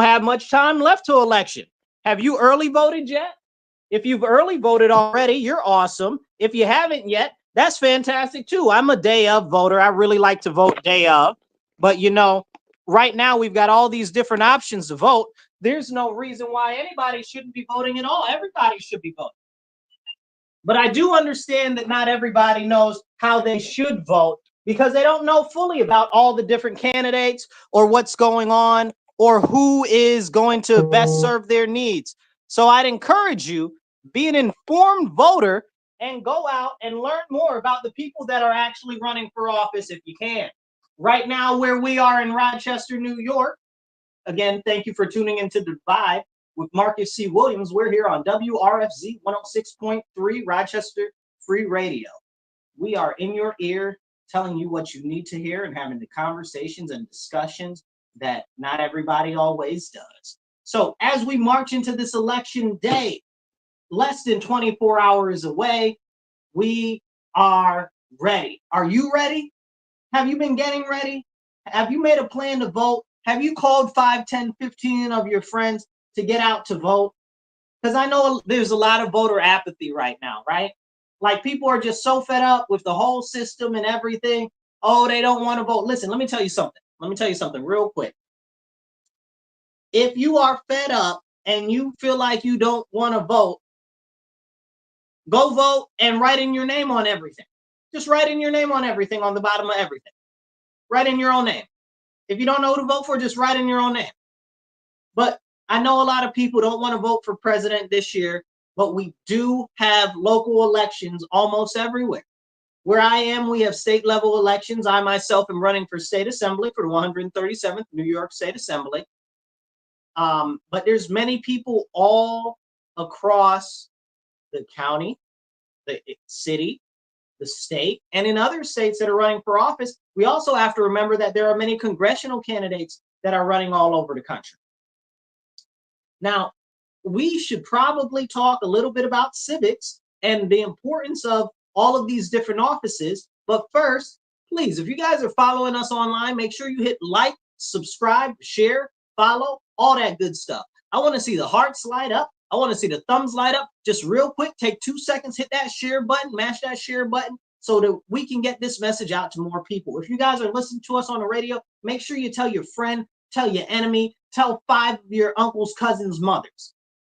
have much time left to election. Have you early voted yet? If you've early voted already, you're awesome. If you haven't yet, that's fantastic too. I'm a day of voter. I really like to vote day of. But you know, right now we've got all these different options to vote. There's no reason why anybody shouldn't be voting at all. Everybody should be voting. But I do understand that not everybody knows how they should vote because they don't know fully about all the different candidates or what's going on or who is going to best serve their needs. So I'd encourage you, be an informed voter and go out and learn more about the people that are actually running for office if you can. Right now, where we are in Rochester, New York, again, thank you for tuning into The Vibe with Marcus C. Williams. We're here on WRFZ 106.3 Rochester Free Radio. We are in your ear telling you what you need to hear and having the conversations and discussions that not everybody always does. So as we march into this election day, less than 24 hours away, we are ready. Are you ready? Have you been getting ready? Have you made a plan to vote? Have you called 5, 10, 15 of your friends to get out to vote? Because I know there's a lot of voter apathy right now, right? Like people are just so fed up with the whole system and everything. Oh, they don't want to vote. Listen, let me tell you something. Let me tell you something real quick. If you are fed up and you feel like you don't want to vote, go vote and write in your name on everything. Just write in your name on everything on the bottom of everything. Write in your own name. If you don't know who to vote for, just write in your own name. But I know a lot of people don't want to vote for president this year, but we do have local elections almost everywhere. Where I am, we have state level elections. I myself am running for state assembly for the 137th New York State Assembly. But there's many people all across the county, the city, the state, and in other states that are running for office. We also have to remember that there are many congressional candidates that are running all over the country. Now, we should probably talk a little bit about civics and the importance of all of these different offices. But first, please, if you guys are following us online, make sure you hit like, subscribe, share, follow, all that good stuff. I want to see the hearts light up. I want to see the thumbs light up. Just real quick, take 2 seconds, hit that share button, mash that share button so that we can get this message out to more people. If you guys are listening to us on the radio, make sure you tell your friend, tell your enemy, tell 5 of your uncles, cousins, mothers.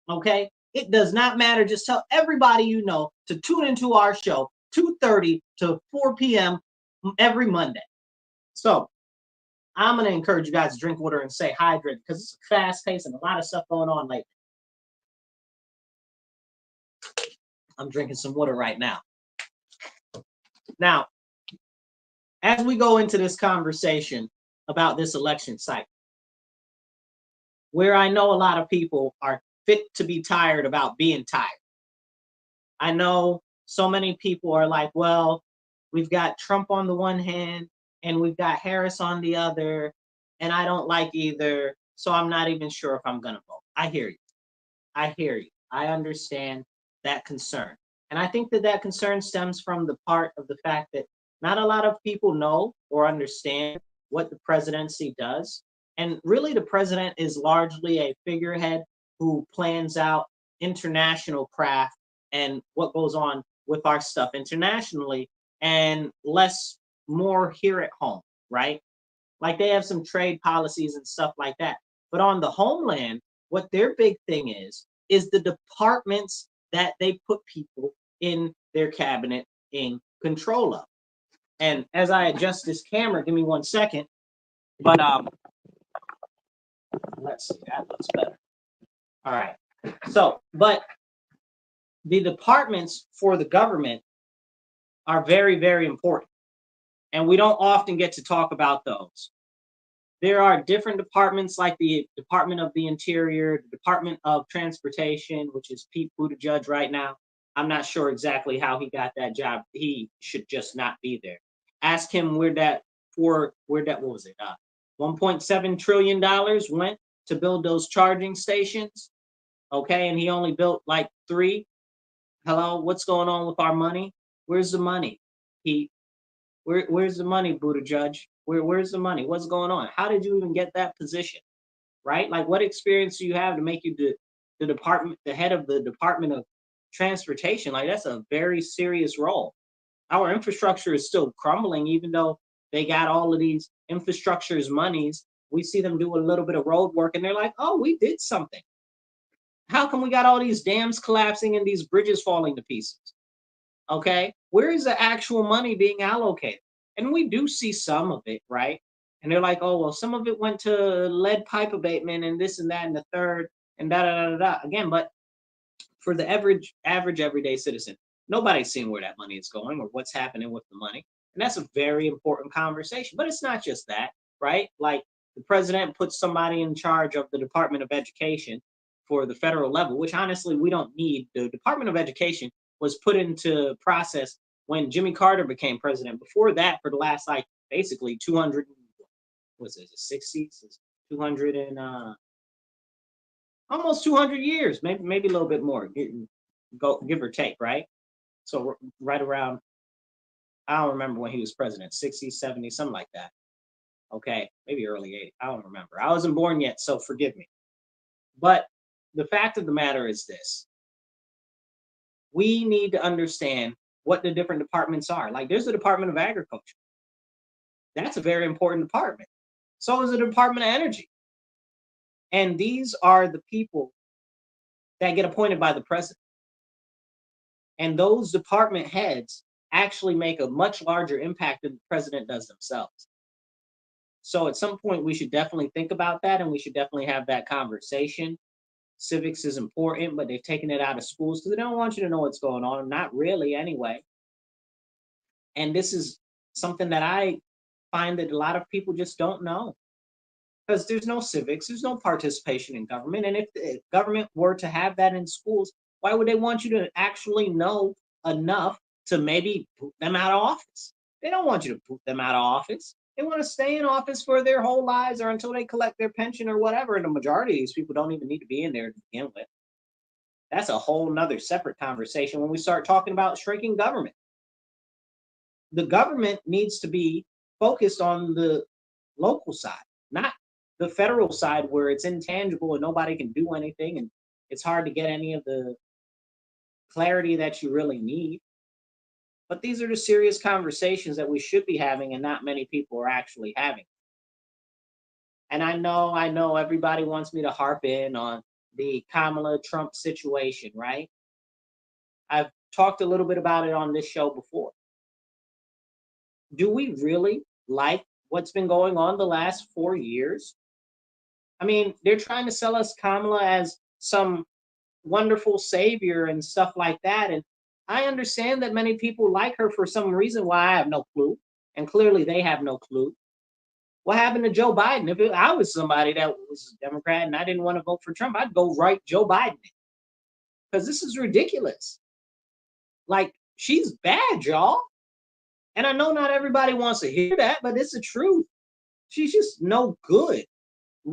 Okay? It does not matter. Just tell everybody you know to tune into our show, 2:30 to 4 p.m. every Monday. So I'm going to encourage you guys to drink water and stay hydrated because it's fast paced and a lot of stuff going on lately. I'm drinking some water right now. Now, as we go into this conversation about this election cycle, where I know a lot of people are fit to be tired about being tired. I know so many people are like, well, we've got Trump on the one hand and we've got Harris on the other, and I don't like either, so I'm not even sure if I'm going to vote. I hear you. I hear you. I understand that concern. And I think that that concern stems from the part of the fact that not a lot of people know or understand what the presidency does. And really, the president is largely a figurehead who plans out international craft and what goes on with our stuff internationally and more here at home, right? Like they have some trade policies and stuff like that. But on the homeland, what their big thing is the departments that they put people in their cabinet in control of. And as I adjust this camera, give me 1 second. But let's see, that looks better. All right. So, but the departments for the government are very, very important. And we don't often get to talk about those. There are different departments like the Department of the Interior, the Department of Transportation, which is Pete Buttigieg right now. I'm not sure exactly how he got that job. He should just not be there. Ask him what was it? $1.7 trillion went to build those charging stations. Okay, and he only built like 3. Hello, what's going on with our money? Where's the money? Where's the money, Buttigieg? Where's the money? What's going on? How did you even get that position? right? Like, what experience do you have to make you the head of the Department of Transportation? Like, that's a very serious role. Our infrastructure is still crumbling, even though they got all of these infrastructures monies. We see them do a little bit of road work and they're like, oh, we did something. How come we got all these dams collapsing and these bridges falling to pieces? Okay, where is the actual money being allocated? And we do see some of it, right? And they're like, oh, well, some of it went to lead pipe abatement and this and that and the third and da da da da da. Again, but for the average everyday citizen, nobody's seeing where that money is going or what's happening with the money. And that's a very important conversation. But it's not just that, right? Like, the president puts somebody in charge of the Department of Education for the federal level, which honestly we don't need. The Department of Education was put into process when Jimmy Carter became president. Before that, for the last, like, basically 200, was it the 60s? 200 and almost 200 years, maybe a little bit more, give or take, right? So right around, I don't remember when he was president, 60s, 70s, something like that. Okay, maybe early 80s. I don't remember. I wasn't born yet, so forgive me. But the fact of the matter is this. We need to understand what the different departments are. Like, there's the Department of Agriculture. That's a very important department. So is the Department of Energy. And these are the people that get appointed by the president. And those department heads actually make a much larger impact than the president does themselves. So at some point, we should definitely think about that, and we should definitely have that conversation. Civics is important, but they've taken it out of schools because they don't want you to know what's going on. Not really, anyway. And this is something that I find that a lot of people just don't know, because there's no civics, there's no participation in government. And if the government were to have that in schools, why would they want you to actually know enough to maybe put them out of office? They don't want you to put them out of office. They want to stay in office for their whole lives or until they collect their pension or whatever. And the majority of these people don't even need to be in there to begin with. That's a whole nother separate conversation when we start talking about shrinking government. The government needs to be focused on the local side, not the federal side where it's intangible and nobody can do anything and it's hard to get any of the clarity that you really need. But these are the serious conversations that we should be having, and not many people are actually having. And I know everybody wants me to harp in on the Kamala Trump situation, right? I've talked a little bit about it on this show before. Do we really like what's been going on the last 4 years? I mean, they're trying to sell us Kamala as some wonderful savior and stuff like that. And I understand that many people like her for some reason why I have no clue. And clearly they have no clue. What happened to Joe Biden? If I was somebody that was a Democrat and I didn't want to vote for Trump, I'd go write Joe Biden. Because this is ridiculous. Like, she's bad, y'all. And I know not everybody wants to hear that, but it's the truth. She's just no good.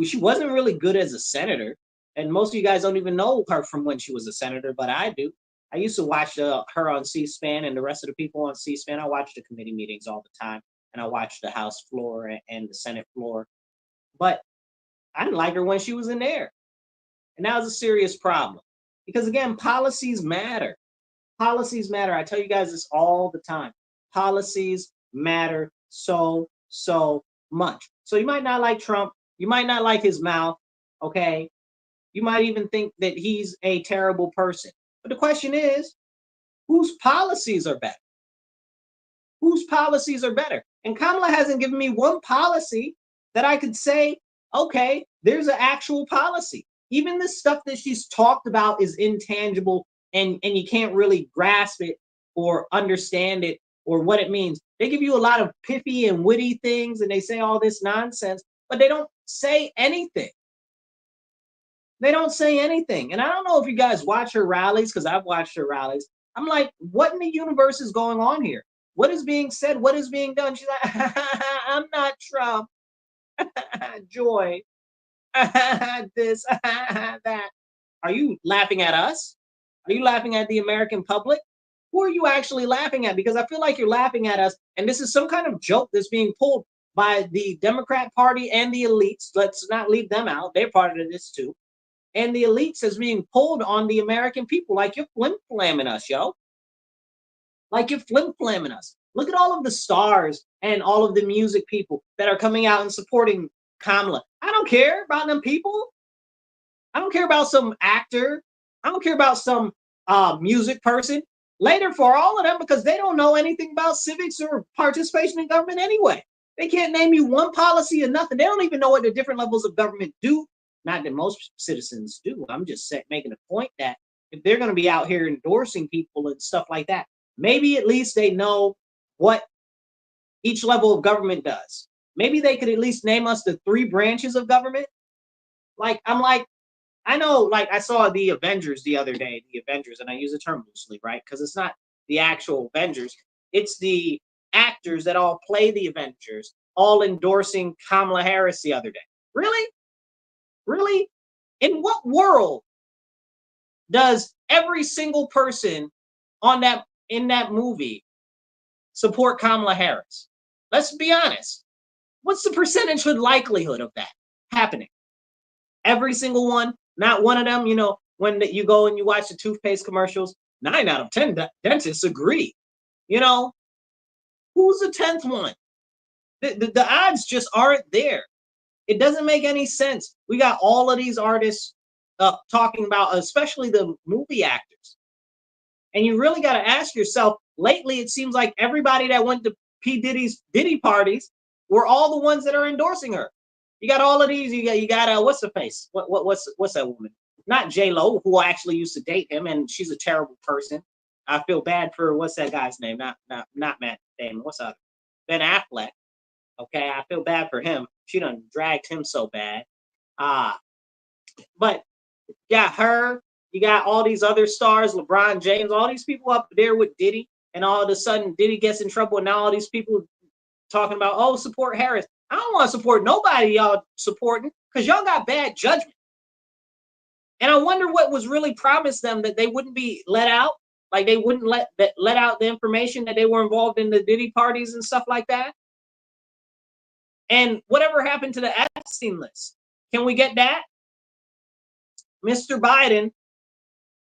She wasn't really good as a senator. And most of you guys don't even know her from when she was a senator, but I do. I used to watch her on C-SPAN and the rest of the people on C-SPAN. I watch the committee meetings all the time, and I watch the House floor and the Senate floor. But I didn't like her when she was in there. And that was a serious problem. Because, again, policies matter. Policies matter. I tell you guys this all the time. Policies matter so much. So you might not like Trump. You might not like his mouth, okay? You might even think that he's a terrible person. But the question is, whose policies are better? Whose policies are better? And Kamala hasn't given me one policy that I could say, okay, there's an actual policy. Even the stuff that she's talked about is intangible and you can't really grasp it or understand it or what it means. They give you a lot of pithy and witty things and they say all this nonsense, but they don't say anything. They don't say anything. And I don't know if you guys watch her rallies, because I've watched her rallies. I'm like, what in the universe is going on here? What is being said? What is being done? She's like, I'm not Trump. Joy. This, that. Are you laughing at us? Are you laughing at the American public? Who are you actually laughing at? Because I feel like you're laughing at us, and this is some kind of joke that's being pulled by the Democrat Party and the elites. Let's not leave them out. They're part of this too. And the elites is being pulled on the American people like you're flim-flamming us, yo. Like you're flim-flamming us. Look at all of the stars and all of the music people that are coming out and supporting Kamala. I don't care about them people. I don't care about some actor. I don't care about some music person. Later for all of them, because they don't know anything about civics or participation in government anyway. They can't name you one policy or nothing. They don't even know what the different levels of government do. Not that most citizens do. I'm just making a point that if they're going to be out here endorsing people and stuff like that, maybe at least they know what each level of government does. Maybe they could at least name us the 3 branches of government. I know, like I saw the Avengers the other day, the Avengers, and I use the term loosely, right? Because it's not the actual Avengers. It's the actors that all play the Avengers, all endorsing Kamala Harris the other day. Really? Really? In what world does every single person in that movie support Kamala Harris? Let's be honest. What's the percentage likelihood of that happening? Every single one? Not one of them, when you go and you watch the toothpaste commercials, 9 out of 10 dentists agree. Who's the 10th one? The odds just aren't there. It doesn't make any sense. We got all of these artists talking about, especially the movie actors. And you really got to ask yourself, lately it seems like everybody that went to P. Diddy's Diddy parties were all the ones that are endorsing her. You got all of these. You got what's her face? What's that woman? Not J-Lo, who actually used to date him, and she's a terrible person. I feel bad for what's that guy's name? Not Matt Damon. What's up? Ben Affleck. Okay, I feel bad for him. She done dragged him so bad. But yeah, her. You got all these other stars, LeBron James, all these people up there with Diddy, and all of a sudden Diddy gets in trouble, and now all these people talking about, oh, support Harris. I don't want to support nobody y'all supporting because y'all got bad judgment. And I wonder what was really promised them, that they wouldn't be let out, like they wouldn't let out the information that they were involved in the Diddy parties and stuff like that. And whatever happened to the Epstein list? Can we get that? Mr. Biden,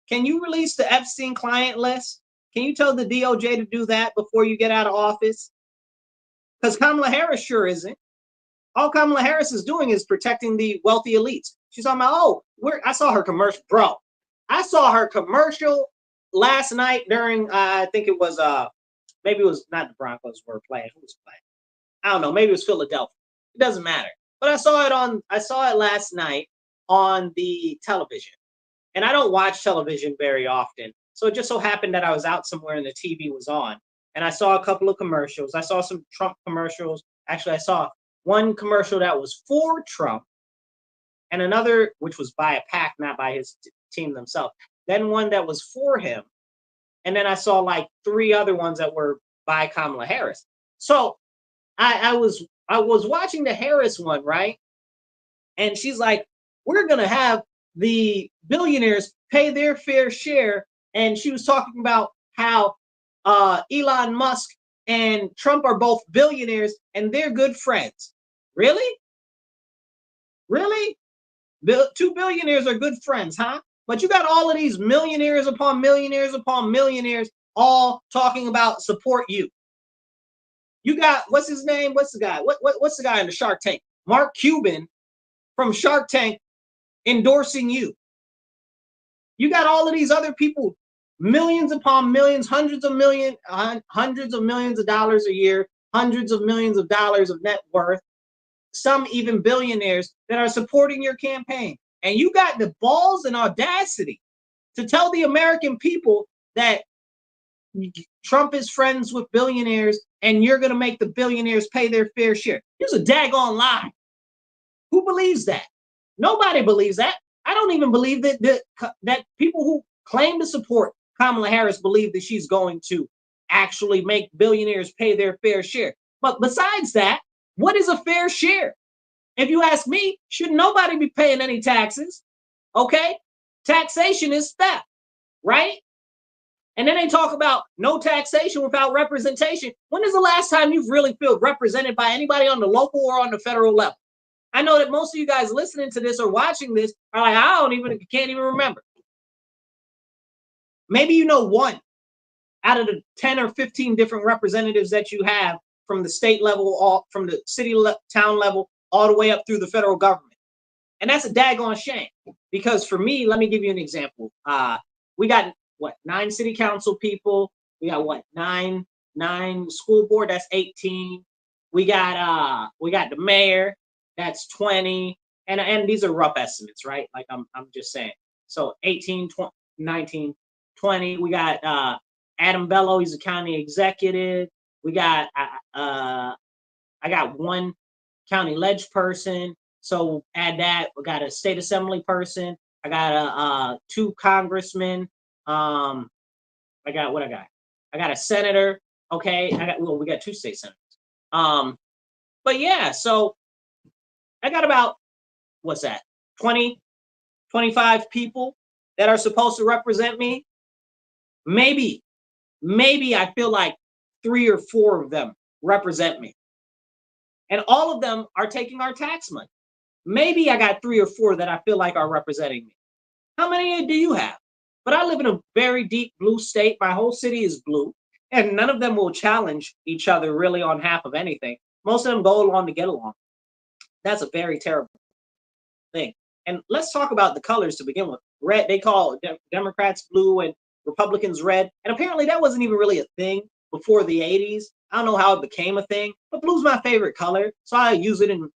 can you release the Epstein client list? Can you tell the DOJ to do that before you get out of office? Because Kamala Harris sure isn't. All Kamala Harris is doing is protecting the wealthy elites. She's talking about, I saw her commercial, bro. I saw her commercial last night during, I think it was, maybe it was not the Broncos were playing. Who was playing? I don't know. Maybe it was Philadelphia. It doesn't matter. But I saw it last night on the television. And I don't watch television very often. So it just so happened that I was out somewhere and the TV was on. And I saw a couple of commercials. I saw some Trump commercials. Actually, I saw one commercial that was for Trump and another which was by a PAC, not by his team themselves. Then one that was for him. And then I saw like 3 other ones that were by Kamala Harris. So I was watching the Harris one, right? And she's like, we're going to have the billionaires pay their fair share. And she was talking about how Elon Musk and Trump are both billionaires and they're good friends. Really? Really? 2 billionaires are good friends, huh? But you got all of these millionaires upon millionaires upon millionaires all talking about support you. You got, what's his name? What's the guy? What's the guy in the Shark Tank? Mark Cuban from Shark Tank endorsing you. You got all of these other people, millions upon millions, hundreds of millions of dollars a year, hundreds of millions of dollars of net worth, some even billionaires that are supporting your campaign. And you got the balls and audacity to tell the American people that Trump is friends with billionaires and you're going to make the billionaires pay their fair share. It's a daggone lie. Who believes that? Nobody believes that. I don't even believe that people who claim to support Kamala Harris believe that she's going to actually make billionaires pay their fair share. But besides that, what is a fair share? If you ask me, should nobody be paying any taxes? Okay? Taxation is theft, right? And then they talk about no taxation without representation. When is the last time you've really felt represented by anybody on the local or on the federal level? I know that most of you guys listening to this or watching this are like, can't even remember. Maybe you know one out of the 10 or 15 different representatives that you have from the state level, all from the town level, all the way up through the federal government. And that's a daggone shame. Because for me, let me give you an example. We got what, 9 city council people. We got what, nine school board. That's 18. We got the mayor. That's 20. And these are rough estimates, right? Like I'm just saying. So 18, 20, 19, 20. We got Adam Bello. He's a county executive. We got I got 1 county ledge person. So add that. We got a state assembly person. I got 2 congressmen. I got a senator. Okay. We got 2 state senators. But yeah, so I got about, what's that? 20, 25 people that are supposed to represent me. Maybe I feel like 3 or 4 of them represent me. And all of them are taking our tax money. Maybe I got 3 or 4 that I feel like are representing me. How many do you have? But I live in a very deep blue state. My whole city is blue. And none of them will challenge each other really on half of anything. Most of them go along to get along. That's a very terrible thing. And let's talk about the colors to begin with. Red, they call Democrats blue and Republicans red. And apparently that wasn't even really a thing before the 80s. I don't know how it became a thing, but blue's my favorite color. So I use it and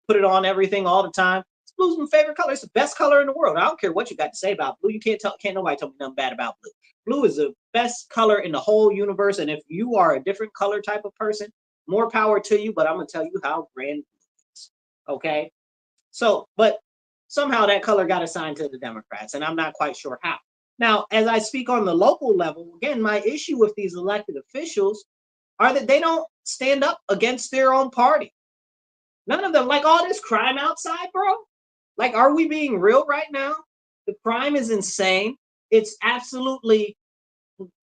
put it on everything all the time. Blue's my favorite color. It's the best color in the world. I don't care what you got to say about blue. Can't nobody tell me nothing bad about blue. Blue is the best color in the whole universe. And if you are a different color type of person, more power to you. But I'm going to tell you how grand blue is. Okay. So, but somehow that color got assigned to the Democrats, and I'm not quite sure how. Now, as I speak on the local level, again, my issue with these elected officials are that they don't stand up against their own party. None of them, like all this crime outside, bro. Like, are we being real right now? The crime is insane. It's absolutely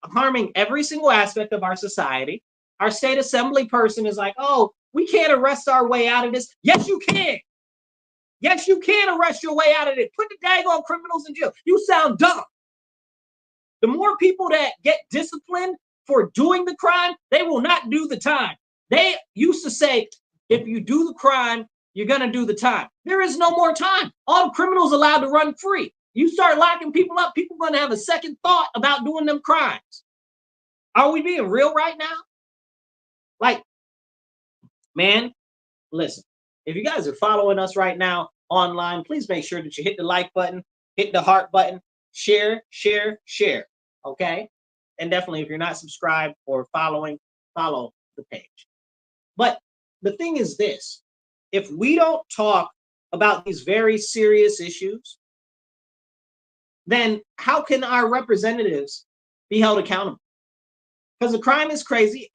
harming every single aspect of our society. Our state assembly person is like, oh, we can't arrest our way out of this. Yes, you can. Yes, you can arrest your way out of it. Put the daggone criminals in jail. You sound dumb. The more people that get disciplined for doing the crime, they will not do the time. They used to say, if you do the crime, you're going to do the time. There is no more time. All the criminals allowed to run free. You start locking people up, people are going to have a second thought about doing them crimes. Are we being real right now? Like, man, listen, if you guys are following us right now online, please make sure that you hit the like button, hit the heart button, share. Okay? And definitely, if you're not subscribed or following, follow the page. But the thing is this, if we don't talk about these very serious issues, then how can our representatives be held accountable? Because the crime is crazy.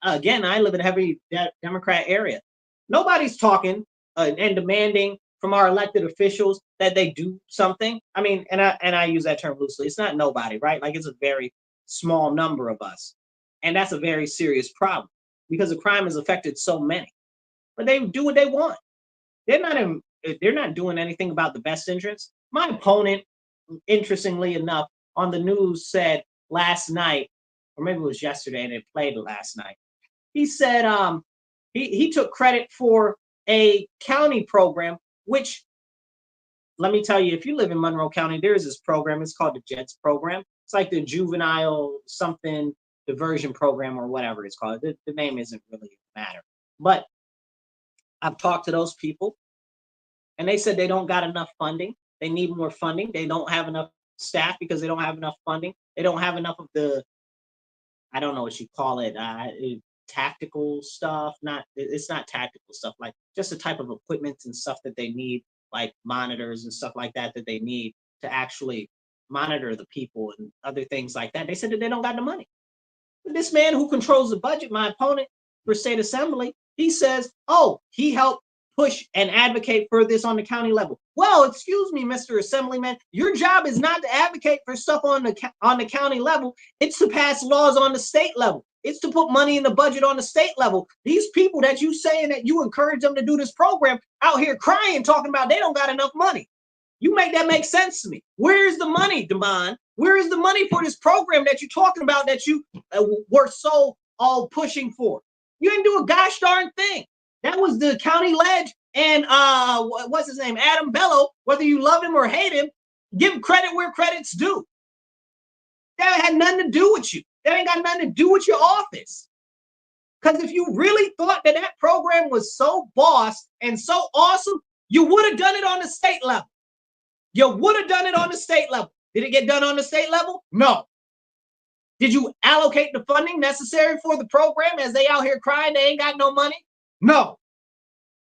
Again, I live in a heavy Democrat area. Nobody's talking and demanding from our elected officials that they do something. I mean, and I use that term loosely. It's not nobody, right? Like, it's a very small number of us. And that's a very serious problem because the crime has affected so many. But they do what they want. They're not doing anything about the best interest. My opponent, interestingly enough, on the news said last night, or maybe it was yesterday, and it played last night. He said he took credit for a county program, which, let me tell you, if you live in Monroe County, there is this program. It's called the JETS program. It's like the juvenile something diversion program or whatever it's called. The name isn't really a matter. But I've talked to those people, and they said they don't got enough funding. They need more funding. They don't have enough staff because they don't have enough funding. They don't have enough of the, I don't know what you call it, tactical stuff. It's not tactical stuff, like just the type of equipment and stuff that they need, like monitors and stuff like that they need to actually monitor the people and other things like that. They said that they don't got the money. But this man who controls the budget, my opponent for state assembly, he says, oh, he helped push and advocate for this on the county level. Well, excuse me, Mr. Assemblyman, your job is not to advocate for stuff on the county level. It's to pass laws on the state level. It's to put money in the budget on the state level. These people that you saying that you encourage them to do this program out here crying, talking about they don't got enough money. You make that make sense to me. Where's the money, Damon? Where is the money for this program that you're talking about that you were so all pushing for? You didn't do a gosh darn thing. That was the county ledge and what's his name? Adam Bello, whether you love him or hate him, give credit where credit's due. That had nothing to do with you. That ain't got nothing to do with your office. Because if you really thought that that program was so boss and so awesome, you would have done it on the state level. You would have done it on the state level. Did it get done on the state level? No. Did you allocate the funding necessary for the program as they out here crying they ain't got no money? No.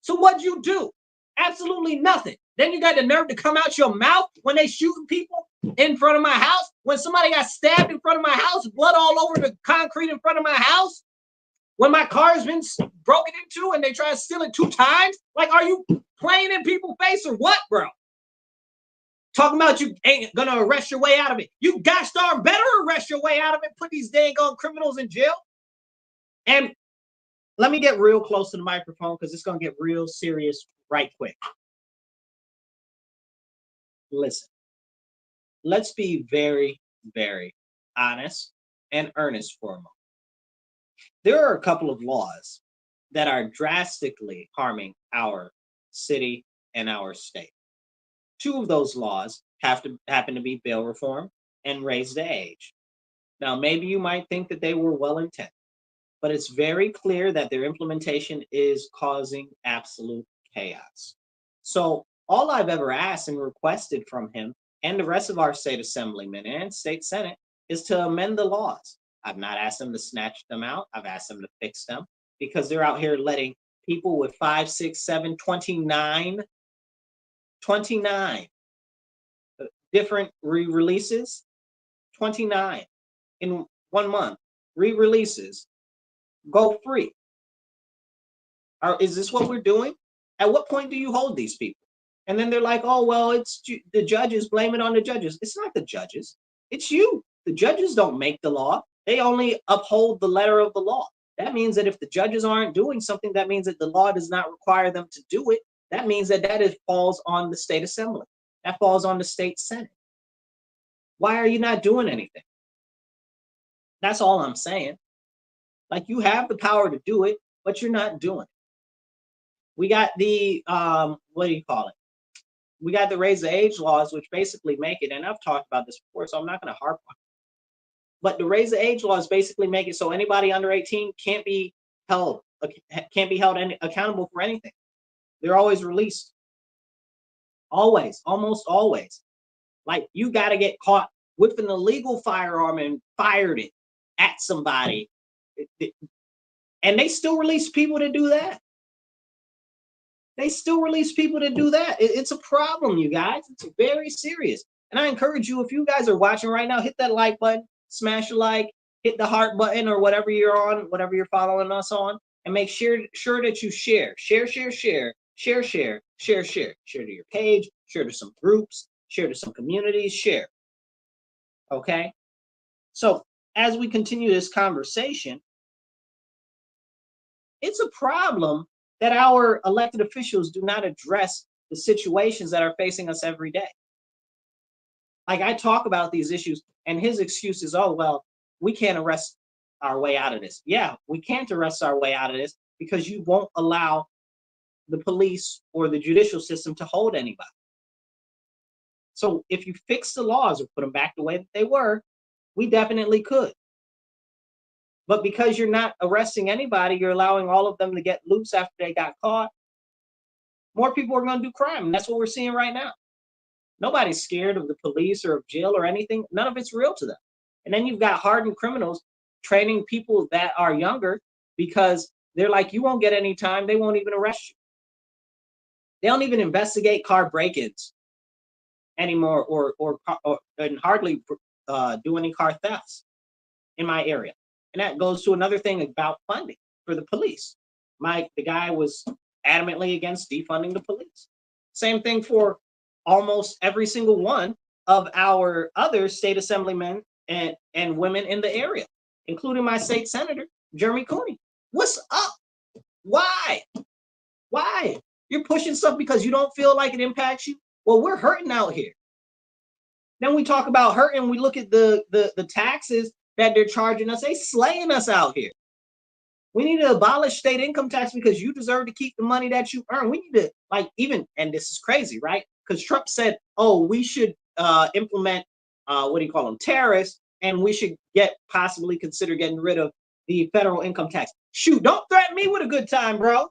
So what'd you do? Absolutely nothing. Then you got the nerve to come out your mouth when they shooting people in front of my house, when somebody got stabbed in front of my house, blood all over the concrete in front of my house, when my car's been broken into and they try to steal it 2 times. Like, are you playing in people's face or what, bro? Talking about you ain't gonna arrest your way out of it. You gosh darn better arrest your way out of it. Put these dang on criminals in jail. And let me get real close to the microphone because it's gonna get real serious right quick. Listen, let's be very, very honest and earnest for a moment. There are a couple of laws that are drastically harming our city and our state. 2 of those laws happen to be bail reform and raise the age. Now, maybe you might think that they were well intended, but it's very clear that their implementation is causing absolute chaos. So all I've ever asked and requested from him and the rest of our state assemblymen and state senate is to amend the laws. I've not asked them to snatch them out. I've asked them to fix them because they're out here letting people with 5, 6, 7, 29 different re-releases, 29 in 1 month, re-releases, go free. Is this what we're doing? At what point do you hold these people? And then they're like, oh, well, it's the judges, blame it on the judges. It's not the judges, it's you. The judges don't make the law. They only uphold the letter of the law. That means that if the judges aren't doing something, that means that the law does not require them to do it. That means that falls on the state assembly. That falls on the state senate. Why are you not doing anything? That's all I'm saying. Like, you have the power to do it, but you're not doing it. We got the, what do you call it? We got the raise the age laws, which basically make it, and I've talked about this before, so I'm not going to harp on it. But the raise the age laws basically make it so anybody under 18 can't be held accountable for anything. They're always released. Always, almost always. Like, you got to get caught with an illegal firearm and fired it at somebody. And they still release people to do that. They still release people to do that. It's a problem, you guys. It's very serious. And I encourage you, if you guys are watching right now, hit that like button, smash a like, hit the heart button or whatever you're on, whatever you're following us on, and make sure that you share to your page, share to some groups, share to some communities, share. Okay? So as we continue this conversation, it's a problem that our elected officials do not address the situations that are facing us every day. Like, I talk about these issues, and his excuse is, oh, well, we can't arrest our way out of this. Yeah, we can't arrest our way out of this because you won't allow the police or the judicial system to hold anybody. So if you fix the laws or put them back the way that they were, we definitely could. But because you're not arresting anybody, you're allowing all of them to get loose after they got caught. More people are going to do crime. And that's what we're seeing right now. Nobody's scared of the police or of jail or anything. None of it's real to them. And then you've got hardened criminals training people that are younger because they're like, you won't get any time. They won't even arrest you. They don't even investigate car break-ins anymore and hardly do any car thefts in my area. And that goes to another thing about funding for the police. The guy was adamantly against defunding the police. Same thing for almost every single one of our other state assemblymen and women in the area, including my state senator, Jeremy Cooney. What's up? Why? Why? You're pushing stuff because you don't feel like it impacts you? Well, we're hurting out here. Then we talk about hurting. We look at the taxes that they're charging us. They slaying us out here. We need to abolish state income tax because you deserve to keep the money that you earn. We need to, like, even, and this is crazy, right? Because Trump said, oh, we should implement, what do you call them, tariffs, and we should possibly consider getting rid of the federal income tax. Shoot, don't threaten me with a good time, bro.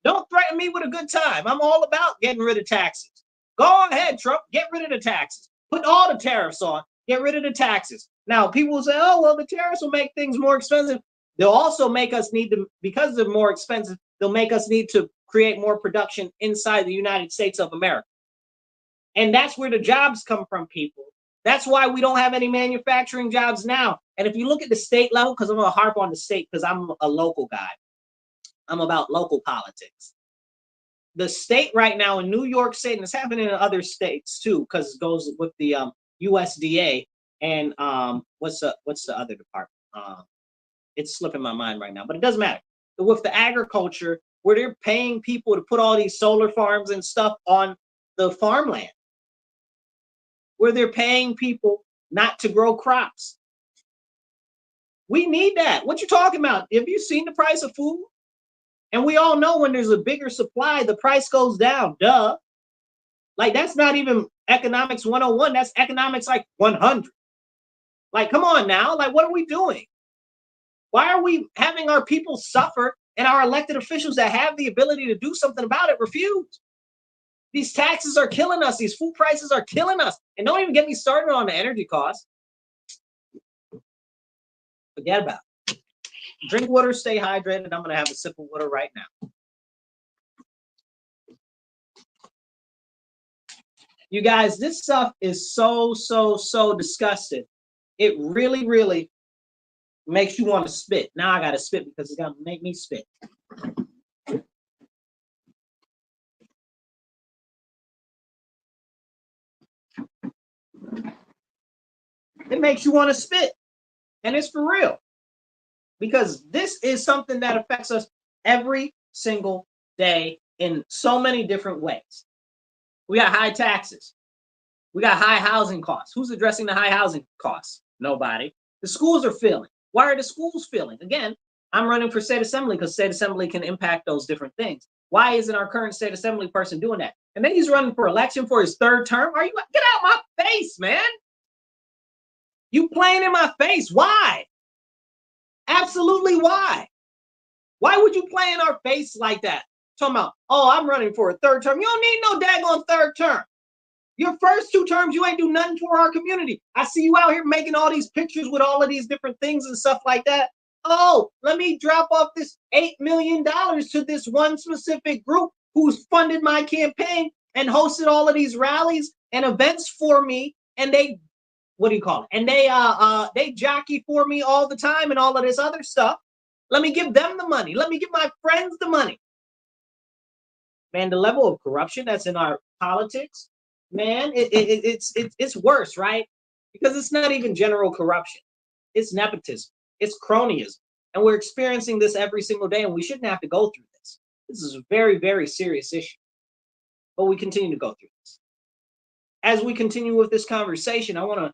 Don't threaten me with a good time. I'm all about getting rid of taxes. Go ahead, Trump, get rid of the taxes. Put all the tariffs on, get rid of the taxes. Now, people will say, oh, well, the tariffs will make things more expensive. They'll also make us need to, because they're more expensive, they'll make us need to create more production inside the United States of America. And that's where the jobs come from, people. That's why we don't have any manufacturing jobs now. And if you look at the state level, because I'm going to harp on the state because I'm a local guy. I'm about local politics. The state right now in New York State, and it's happening in other states too, because it goes with the USDA and what's the other department? It's slipping my mind right now, but it doesn't matter. With the agriculture, where they're paying people to put all these solar farms and stuff on the farmland, where they're paying people not to grow crops. We need that. What you talking about? Have you seen the price of food? And we all know when there's a bigger supply, the price goes down. Duh. Like, that's not even economics 101. That's economics like 100. Like, come on now. Like, what are we doing? Why are we having our people suffer and our elected officials that have the ability to do something about it refuse? These taxes are killing us. These food prices are killing us. And don't even get me started on the energy costs. Forget about it. Drink water, stay hydrated. I'm going to have a sip of water right now. You guys, this stuff is so disgusting. It really, really makes you want to spit. Now I got to spit because it's going to make me spit. It makes you want to spit. And it's for real. Because this is something that affects us every single day in so many different ways. We got high taxes. We got high housing costs. Who's addressing the high housing costs? Nobody. The schools are failing. Why are the schools failing? Again, I'm running for state assembly because state assembly can impact those different things. Why isn't our current state assembly person doing that? And then he's running for election for his third term. Are you, get out my face, man? You playing in my face. Why? Absolutely why? Why would you play in our face like that? Talking about, oh, I'm running for a third term. You don't need no daggone third term. Your first 2 terms, you ain't do nothing for our community. I see you out here making all these pictures with all of these different things and stuff like that. Oh, let me drop off this $8 million to this one specific group who's funded my campaign and hosted all of these rallies and events for me. And they, what do you call it? And they jockey for me all the time and all of this other stuff. Let me give them the money. Let me give my friends the money. Man, the level of corruption that's in our politics, man, it's worse, right? Because it's not even general corruption. It's nepotism. It's cronyism. And we're experiencing this every single day, and we shouldn't have to go through this. This is a very, very serious issue. But we continue to go through this. As we continue with this conversation, I want to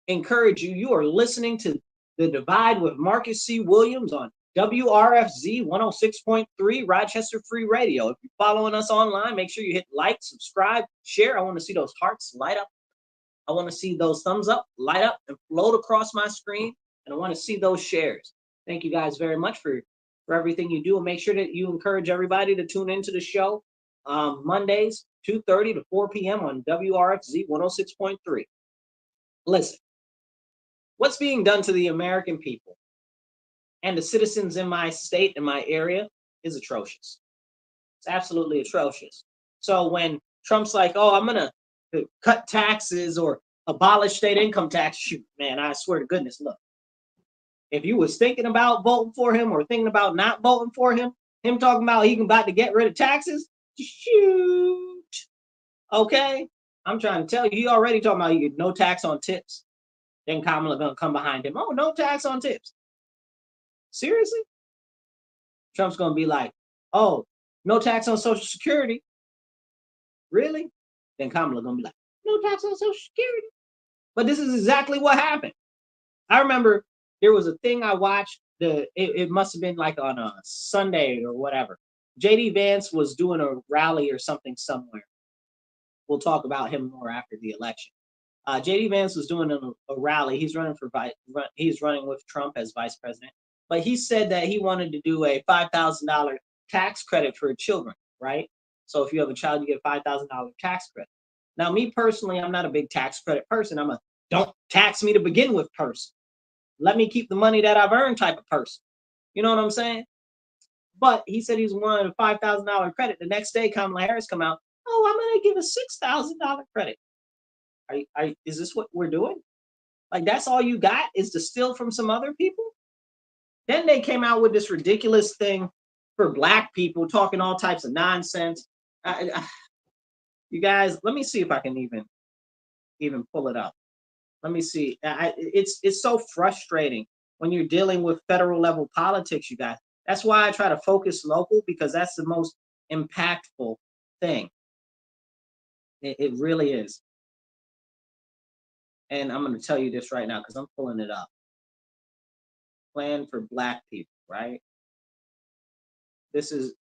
encourage you. You are listening to The Divide with Marcus C. Williams on WRFZ 106.3 Rochester Free Radio. If you're following us online, make sure you hit like, subscribe, share. I want to see those hearts light up. I want to see those thumbs up, light up, and float across my screen. And I want to see those shares. Thank you guys very much for everything you do. And make sure that you encourage everybody to tune into the show Mondays, 2:30 to 4 p.m. on WRFZ 106.3. Listen, what's being done to the American people and the citizens in my state and my area is atrocious. It's absolutely atrocious. So when Trump's like, oh, I'm going to cut taxes or abolish state income tax, shoot, man, I swear to goodness, look, if you was thinking about voting for him or thinking about not voting for him, Him talking about he can about to get rid of taxes. Shoot. Okay. I'm trying to tell you, he already talking about you no tax on tips. Then Kamala gonna come behind him. Oh, no tax on tips. Seriously? Trump's gonna be like, oh, no tax on Social Security. Really? Then Kamala gonna be like, no tax on Social Security. But this is exactly what happened. I remember there was a thing I watched. It must have been like on a Sunday or whatever. JD Vance was doing a rally or something somewhere. We'll talk about him more after the election. JD Vance was doing a rally. He's running he's running with Trump as vice president. But he said that he wanted to do a $5,000 tax credit for children, right? So if you have a child, you get $5,000 tax credit. Now, me personally, I'm not a big tax credit person. I'm a don't tax me to begin with person. Let me keep the money that I've earned type of person. You know what I'm saying? But he said he's wanting a $5,000 credit. The next day, Kamala Harris come out. Oh, I'm going to give a $6,000 credit. Is this what we're doing? Like, that's all you got is to steal from some other people? Then they came out with this ridiculous thing for Black people, talking all types of nonsense. You guys, let me see if I can even pull it up. Let me see. It's so frustrating when you're dealing with federal level politics, you guys. That's why I try to focus local, because that's the most impactful thing. It really is. And I'm going to tell you this right now because I'm pulling it up. Plan for Black people, right? This is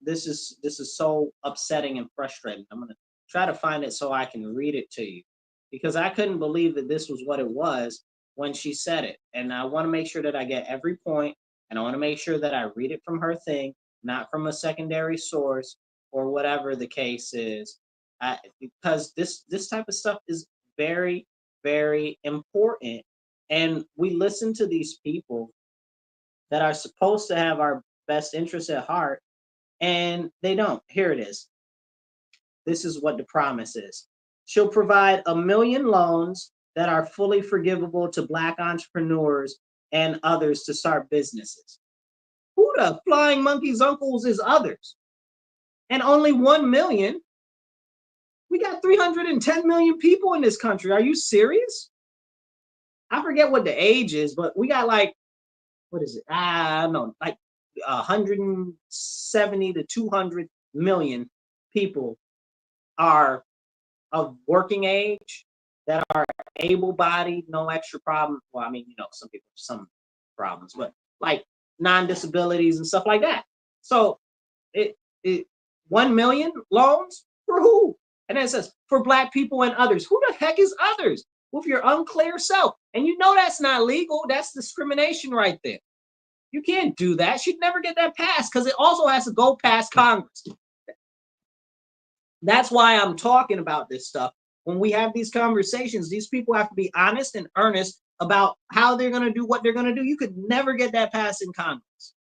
so upsetting and frustrating. I'm going to try to find it so I can read it to you, because I couldn't believe that this was what it was when she said it. And I want to make sure that I get every point, and I want to make sure that I read it from her thing, not from a secondary source or whatever the case is. Because this type of stuff is very, very important. And we listen to these people that are supposed to have our best interests at heart, and they don't. Here it is. This is what the promise is. She'll provide 1 million loans that are fully forgivable to Black entrepreneurs and others to start businesses. Who the flying monkey's uncles is others? And only 1 million? We got 310 million people in this country. Are you serious? I forget what the age is, but we got like, what is it? I don't know, like 170 to 200 million people are of working age that are able-bodied, no extra problem. Well, I mean, some people have some problems, but like non-disabilities and stuff like that. So it 1 million loans for who? And then it says for Black people and others. Who the heck is others? With your unclear self. And that's not legal. That's discrimination right there. You can't do that. She'd never get that passed because it also has to go past Congress. That's why I'm talking about this stuff. When we have these conversations, these people have to be honest and earnest about how they're going to do what they're going to do. You could never get that passed in Congress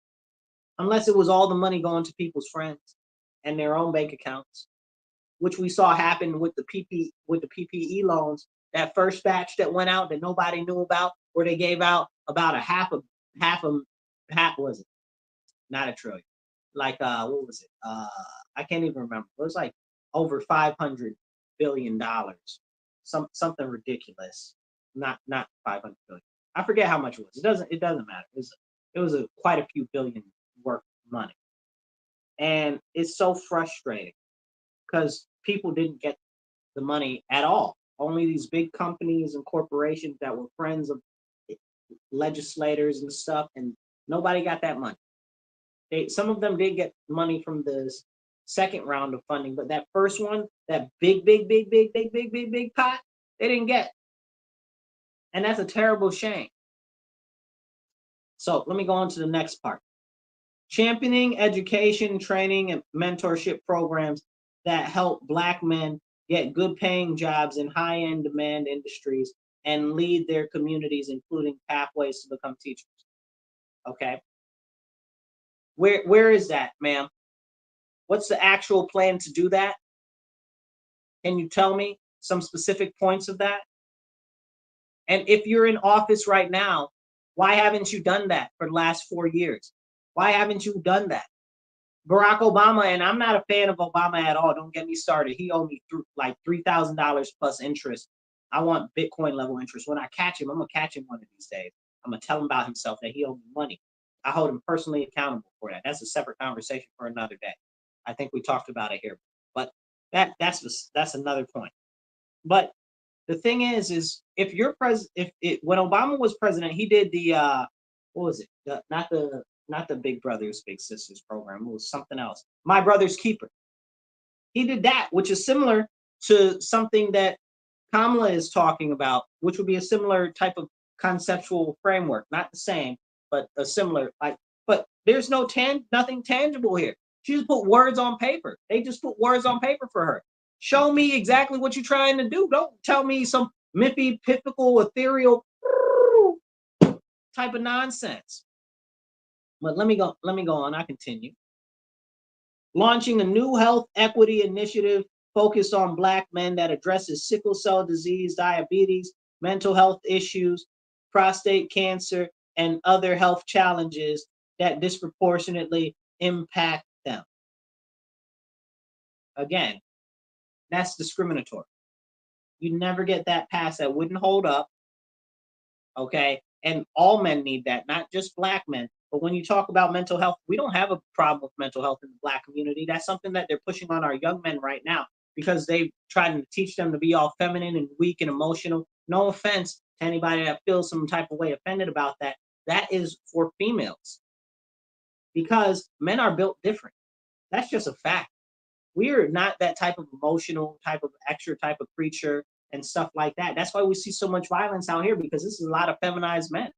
unless it was all the money going to people's friends and their own bank accounts, which we saw happen with the PPE loans. That first batch that went out that nobody knew about, where they gave out about half was it? Not a trillion. Like what was it? I can't even remember. It was like over $500 billion. Something ridiculous. Not 500 billion. I forget how much it was. It doesn't matter. It was quite a few billion worth of money. And it's so frustrating because people didn't get the money at all. Only these big companies and corporations that were friends of legislators and stuff, and nobody got that money. Some of them did get money from the second round of funding, but that first one, that big pot, they didn't get. And that's a terrible shame. So let me go on to the next part. Championing education, training, and mentorship programs that help Black men get good paying jobs in high-end demand industries and lead their communities, including pathways to become teachers. Okay. Where is that, ma'am? What's the actual plan to do that? Can you tell me some specific points of that? And if you're in office right now, why haven't you done that for the last 4 years? Why haven't you done that? Barack Obama, and I'm not a fan of Obama at all. Don't get me started. He owed me like $3,000 plus interest. I want Bitcoin level interest. When I catch him, I'm gonna catch him one of these days. I'm gonna tell him about himself that he owed me money. I hold him personally accountable for that. That's a separate conversation for another day. I think we talked about it here, but that's another point. But the thing is if you're when Obama was president, he did the what was it? Not the Big Brothers Big Sisters program. It was something else. My Brother's Keeper. He did that, which is similar to something that Kamala is talking about, which would be a similar type of conceptual framework. Not the same, but a similar like. But there's nothing tangible here. She just put words on paper. They just put words on paper for her. Show me exactly what you're trying to do. Don't tell me some mythical, ethereal type of nonsense. But let me go on. I continue. Launching a new health equity initiative focused on Black men that addresses sickle cell disease, diabetes, mental health issues, prostate cancer, and other health challenges that disproportionately impact them. Again, that's discriminatory. You never get that pass. That wouldn't hold up. Okay. And all men need that, not just Black men. But when you talk about mental health, we don't have a problem with mental health in the Black community. That's something that they're pushing on our young men right now because they trying to teach them to be all feminine and weak and emotional. No offense to anybody that feels some type of way offended about that. That is for females because men are built different. That's just a fact. We're not that type of emotional, type of extra type of creature and stuff like that. That's why we see so much violence out here because this is a lot of feminized men.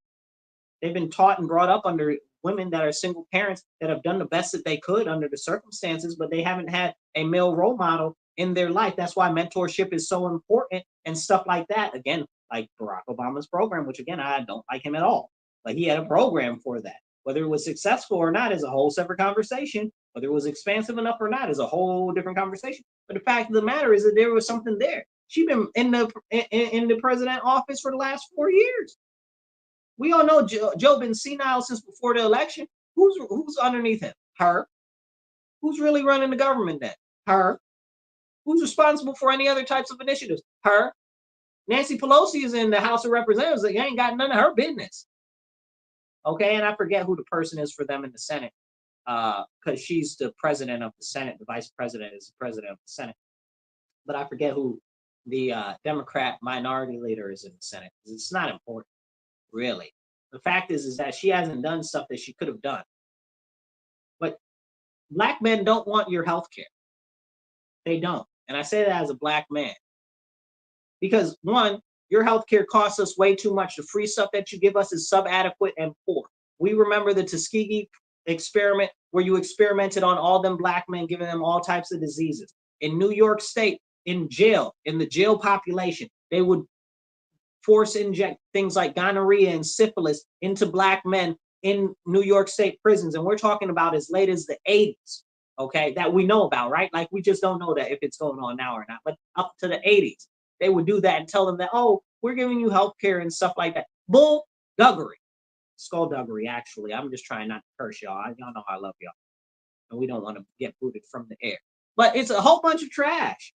They've been taught and brought up under women that are single parents that have done the best that they could under the circumstances, but they haven't had a male role model in their life. That's why mentorship is so important and stuff like that. Again, like Barack Obama's program, which again, I don't like him at all, but he had a program for that. Whether it was successful or not is a whole separate conversation. Whether it was expansive enough or not is a whole different conversation. But the fact of the matter is that there was something there. She's been in the president office for the last 4 years. We all know Joe been senile since before the election. Who's underneath him? Her. Who's really running the government then? Her. Who's responsible for any other types of initiatives? Her. Nancy Pelosi is in the House of Representatives. They ain't got none of her business. Okay, and I forget who the person is for them in the Senate, because she's the president of the Senate. The vice president is the president of the Senate. But I forget who the Democrat minority leader is in the Senate. It's not important. Really. The fact is that she hasn't done stuff that she could have done. But Black men don't want your health care. They don't. And I say that as a Black man. Because one, your health care costs us way too much. The free stuff that you give us is subadequate and poor. We remember the Tuskegee experiment where you experimented on all them Black men, giving them all types of diseases. In New York State, in jail, in the jail population, they would force inject things like gonorrhea and syphilis into Black men in New York State prisons. And we're talking about as late as the 80s, okay, that we know about, right? Like we just don't know that if it's going on now or not, but up to the 80s, they would do that and tell them that, oh, we're giving you health care and stuff like that. Bull-duggery. Skullduggery, actually. I'm just trying not to curse y'all. Y'all know I love y'all. And we don't want to get booted from the air. But it's a whole bunch of trash.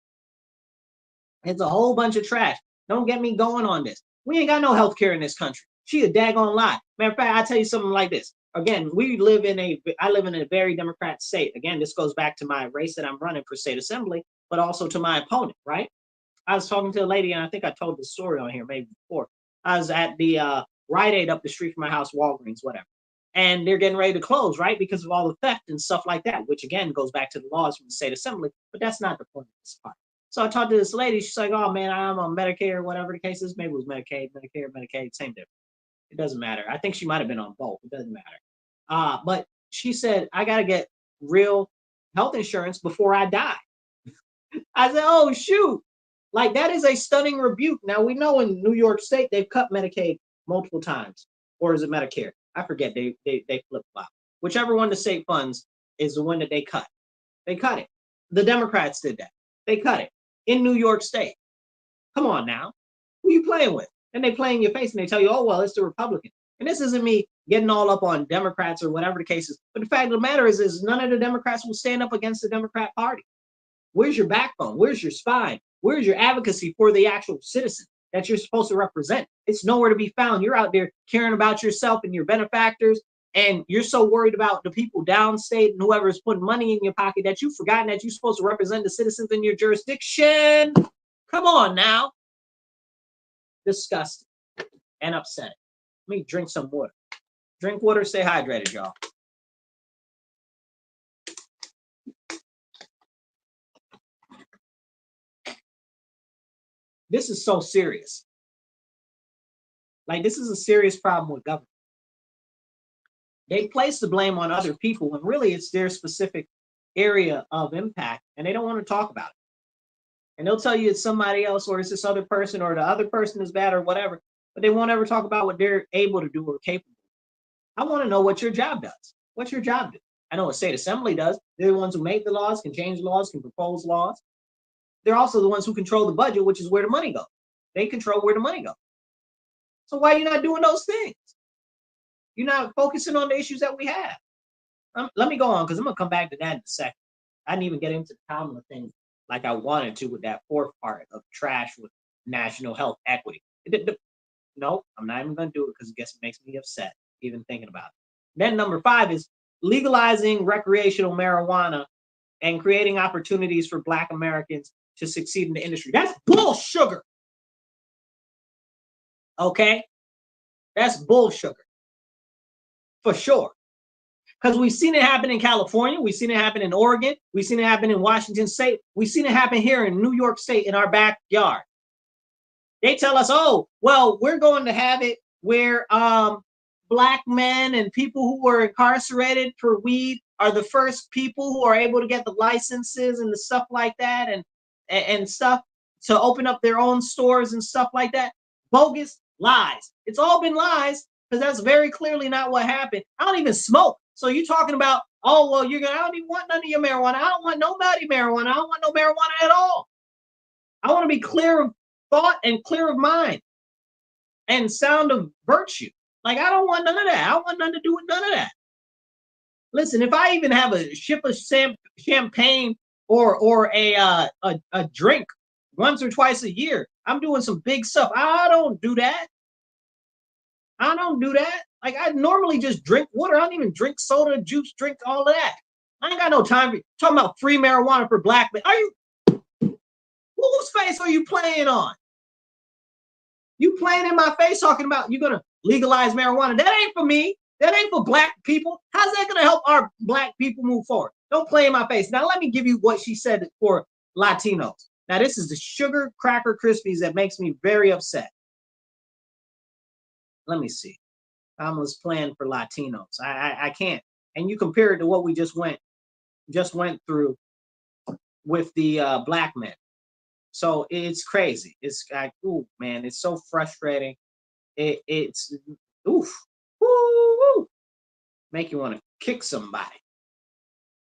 It's a whole bunch of trash. Don't get me going on this. We ain't got no health care in this country. She a daggone lie. Matter of fact, I'll tell you something like this. Again, I live in a very Democrat state. Again, this goes back to my race that I'm running for state assembly, but also to my opponent, right? I was talking to a lady, and I think I told this story on here maybe before. I was at the Rite Aid up the street from my house, Walgreens, whatever. And they're getting ready to close, right? Because of all the theft and stuff like that, which again goes back to the laws from the state assembly, but that's not the point of this part. So I talked to this lady. She's like, oh, man, I'm on Medicare, whatever the case is. Maybe it was Medicaid, same difference. It doesn't matter. I think she might have been on both. It doesn't matter. But she said, I got to get real health insurance before I die. I said, oh, shoot. Like, that is a stunning rebuke. Now, we know in New York State, they've cut Medicaid multiple times. Or is it Medicare? I forget. They flip-flop. Whichever one the state funds is the one that they cut. They cut it. The Democrats did that. They cut it. In New York State. Come on now. Who you playing with? And they play in your face and they tell you, oh, well, it's the Republican. And this isn't me getting all up on Democrats or whatever the case is. But the fact of the matter is none of the Democrats will stand up against the Democrat Party. Where's your backbone? Where's your spine? Where's your advocacy for the actual citizen that you're supposed to represent? It's nowhere to be found. You're out there caring about yourself and your benefactors, and you're so worried about the people downstate and whoever is putting money in your pocket that you've forgotten that you're supposed to represent the citizens in your jurisdiction. Come on now. Disgusting and upsetting. Let me drink some water. Drink water, stay hydrated, y'all. This is so serious. Like, this is a serious problem with government. They place the blame on other people when really it's their specific area of impact, and they don't want to talk about it. And they'll tell you it's somebody else, or it's this other person, or the other person is bad, or whatever, but they won't ever talk about what they're able to do or capable of. I want to know what your job does. What's your job do? I know what state assembly does. They're the ones who make the laws, can change laws, can propose laws. They're also the ones who control the budget, which is where the money goes. They control where the money goes. So why are you not doing those things? You're not focusing on the issues that we have. Let me go on, because I'm going to come back to that in a second. I didn't even get into the Kamala thing like I wanted to with that fourth part of trash with national health equity. No, I'm not even going to do it because it makes me upset even thinking about it. Then number 5 is legalizing recreational marijuana and creating opportunities for Black Americans to succeed in the industry. That's bull sugar. Okay? That's bull sugar. For sure. Because we've seen it happen in California. We've seen it happen in Oregon. We've seen it happen in Washington State. We've seen it happen here in New York State in our backyard. They tell us, oh, well, we're going to have it where Black men and people who were incarcerated for weed are the first people who are able to get the licenses and the stuff like that and stuff to open up their own stores and stuff like that. Bogus lies. It's all been lies, because that's very clearly not what happened. I don't even smoke. So you're talking about, oh, well, I don't even want none of your marijuana. I don't want nobody marijuana. I don't want no marijuana at all. I want to be clear of thought and clear of mind and sound of virtue. Like, I don't want none of that. I don't want nothing to do with none of that. Listen, if I even have a ship of champagne or a drink once or twice a year, I'm doing some big stuff. I don't do that. I don't do that. Like, I normally just drink water. I don't even drink soda, juice, drink all of that. I ain't got no time for talking about free marijuana for Black men. Whose face are you playing on? You playing in my face talking about you're gonna legalize marijuana. That ain't for me. That ain't for Black people. How's that gonna help our Black people move forward? Don't play in my face. Now let me give you what she said for Latinos. Now this is the sugar cracker Krispies that makes me very upset. Let me see. Kamala's plan for Latinos. I can't. And you compare it to what we just went through with the Black men. So it's crazy. It's like, ooh, man, it's so frustrating. It's oof, woo, make you want to kick somebody.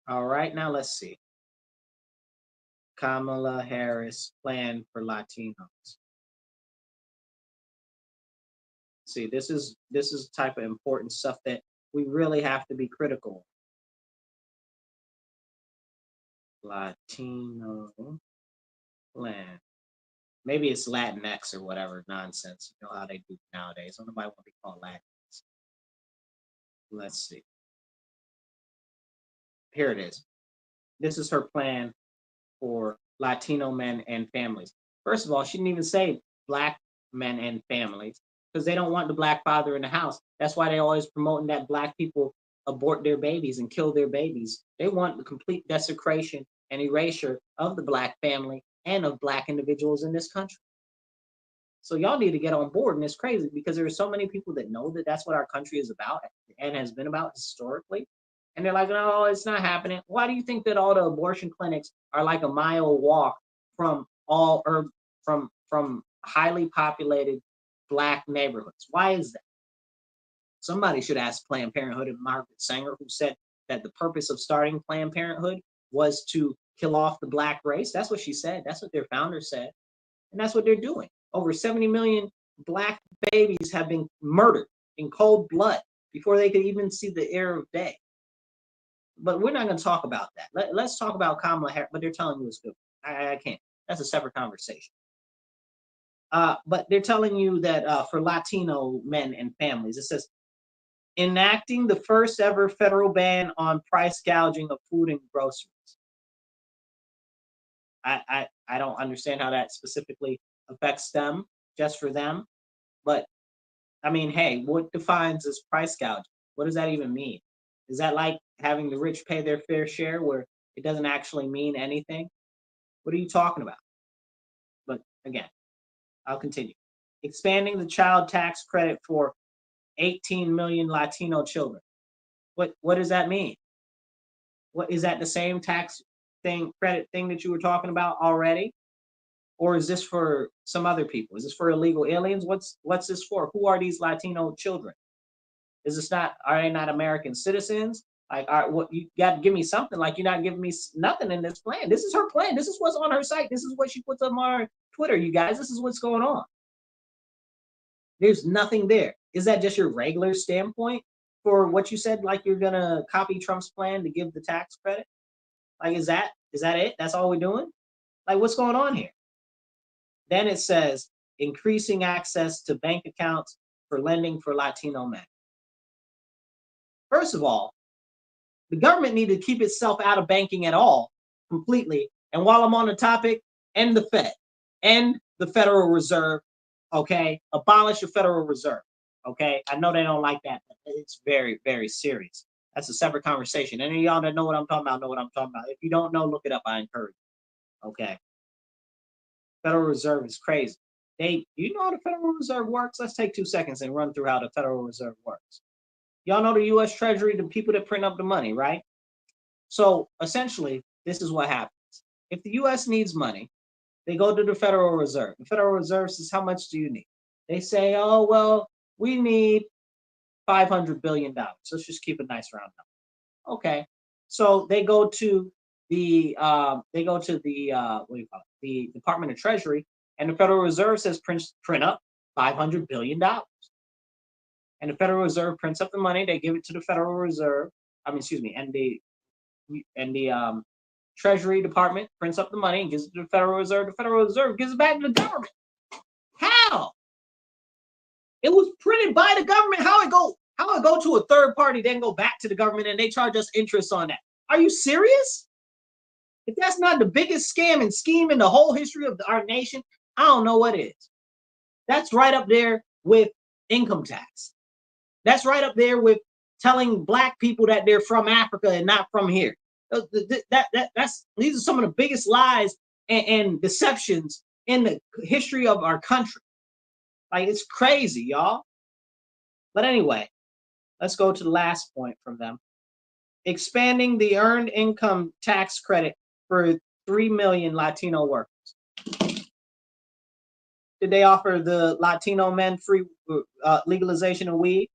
All right, now let's see. Kamala Harris plan for Latinos. See, this is the type of important stuff that we really have to be critical. Latino plan. Maybe it's Latinx or whatever nonsense. You know how they do nowadays. Nobody want to be called Latinx. Let's see. Here it is. This is her plan for Latino men and families. First of all, she didn't even say Black men and families, because they don't want the Black father in the house. That's why they're always promoting that Black people abort their babies and kill their babies. They want the complete desecration and erasure of the Black family and of Black individuals in this country. So y'all need to get on board, and it's crazy because there are so many people that know that that's what our country is about and has been about historically. And they're like, no, it's not happening. Why do you think that all the abortion clinics are like a mile walk from from highly populated Black neighborhoods? Why is that? Somebody should ask Planned Parenthood and Margaret Sanger, who said that the purpose of starting Planned Parenthood was to kill off the Black race. That's what she said. That's what their founder said. And that's what they're doing. Over 70 million Black babies have been murdered in cold blood before they could even see the air of day. But we're not going to talk about that. Let's talk about Kamala Harris, but they're telling you it's good. I can't. That's a separate conversation. But they're telling you that for Latino men and families, it says, enacting the first ever federal ban on price gouging of food and groceries. I don't understand how that specifically affects them, just for them. But I mean, hey, what defines as price gouging? What does that even mean? Is that like having the rich pay their fair share where it doesn't actually mean anything? What are you talking about? But again, I'll continue. Expanding the child tax credit for 18 million Latino children. What does that mean? What is that the same tax credit thing that you were talking about already? Or is this for some other people? Is this for illegal aliens? What's this for? Who are these Latino children? Are they not American citizens? Like, what you got to give me something? Like, you're not giving me nothing in this plan. This is her plan. This is what's on her site. This is what she puts on our Twitter, you guys. This is what's going on. There's nothing there. Is that just your regular standpoint for what you said? Like, you're gonna copy Trump's plan to give the tax credit? Like, is that it? That's all we're doing? Like, what's going on here? Then it says increasing access to bank accounts for lending for Latino men. First of all, the government needed to keep itself out of banking at all, completely. And while I'm on the topic, end the Fed, end the Federal Reserve, okay? Abolish the Federal Reserve, okay? I know they don't like that, but it's very, very serious. That's a separate conversation. Any of y'all that know what I'm talking about know what I'm talking about. If you don't know, look it up. I encourage you, okay? Federal Reserve is crazy. You know how the Federal Reserve works? Let's take 2 seconds and run through how the Federal Reserve works. Y'all know the U.S. Treasury, the people that print up the money, right? So essentially, this is what happens. If the U.S. needs money, they go to the Federal Reserve. The Federal Reserve says, how much do you need? They say, oh, well, we need $500 billion. Let's just keep a nice round number. Okay. So they go to the the Department of Treasury, and the Federal Reserve says print up $500 billion. And the Federal Reserve prints up the money. They give it to the Federal Reserve. And the Treasury Department prints up the money and gives it to the Federal Reserve. The Federal Reserve gives it back to the government. How? It was printed by the government. How it go to a third party, then go back to the government, and they charge us interest on that? Are you serious? If that's not the biggest scam and scheme in the whole history of our nation, I don't know what is. That's right up there with income tax. That's right up there with telling Black people that they're from Africa and not from here. These are some of the biggest lies and deceptions in the history of our country. Like, it's crazy, y'all. But anyway, let's go to the last point from them. Expanding the earned income tax credit for 3 million Latino workers. Did they offer the Latino men free legalization of weed?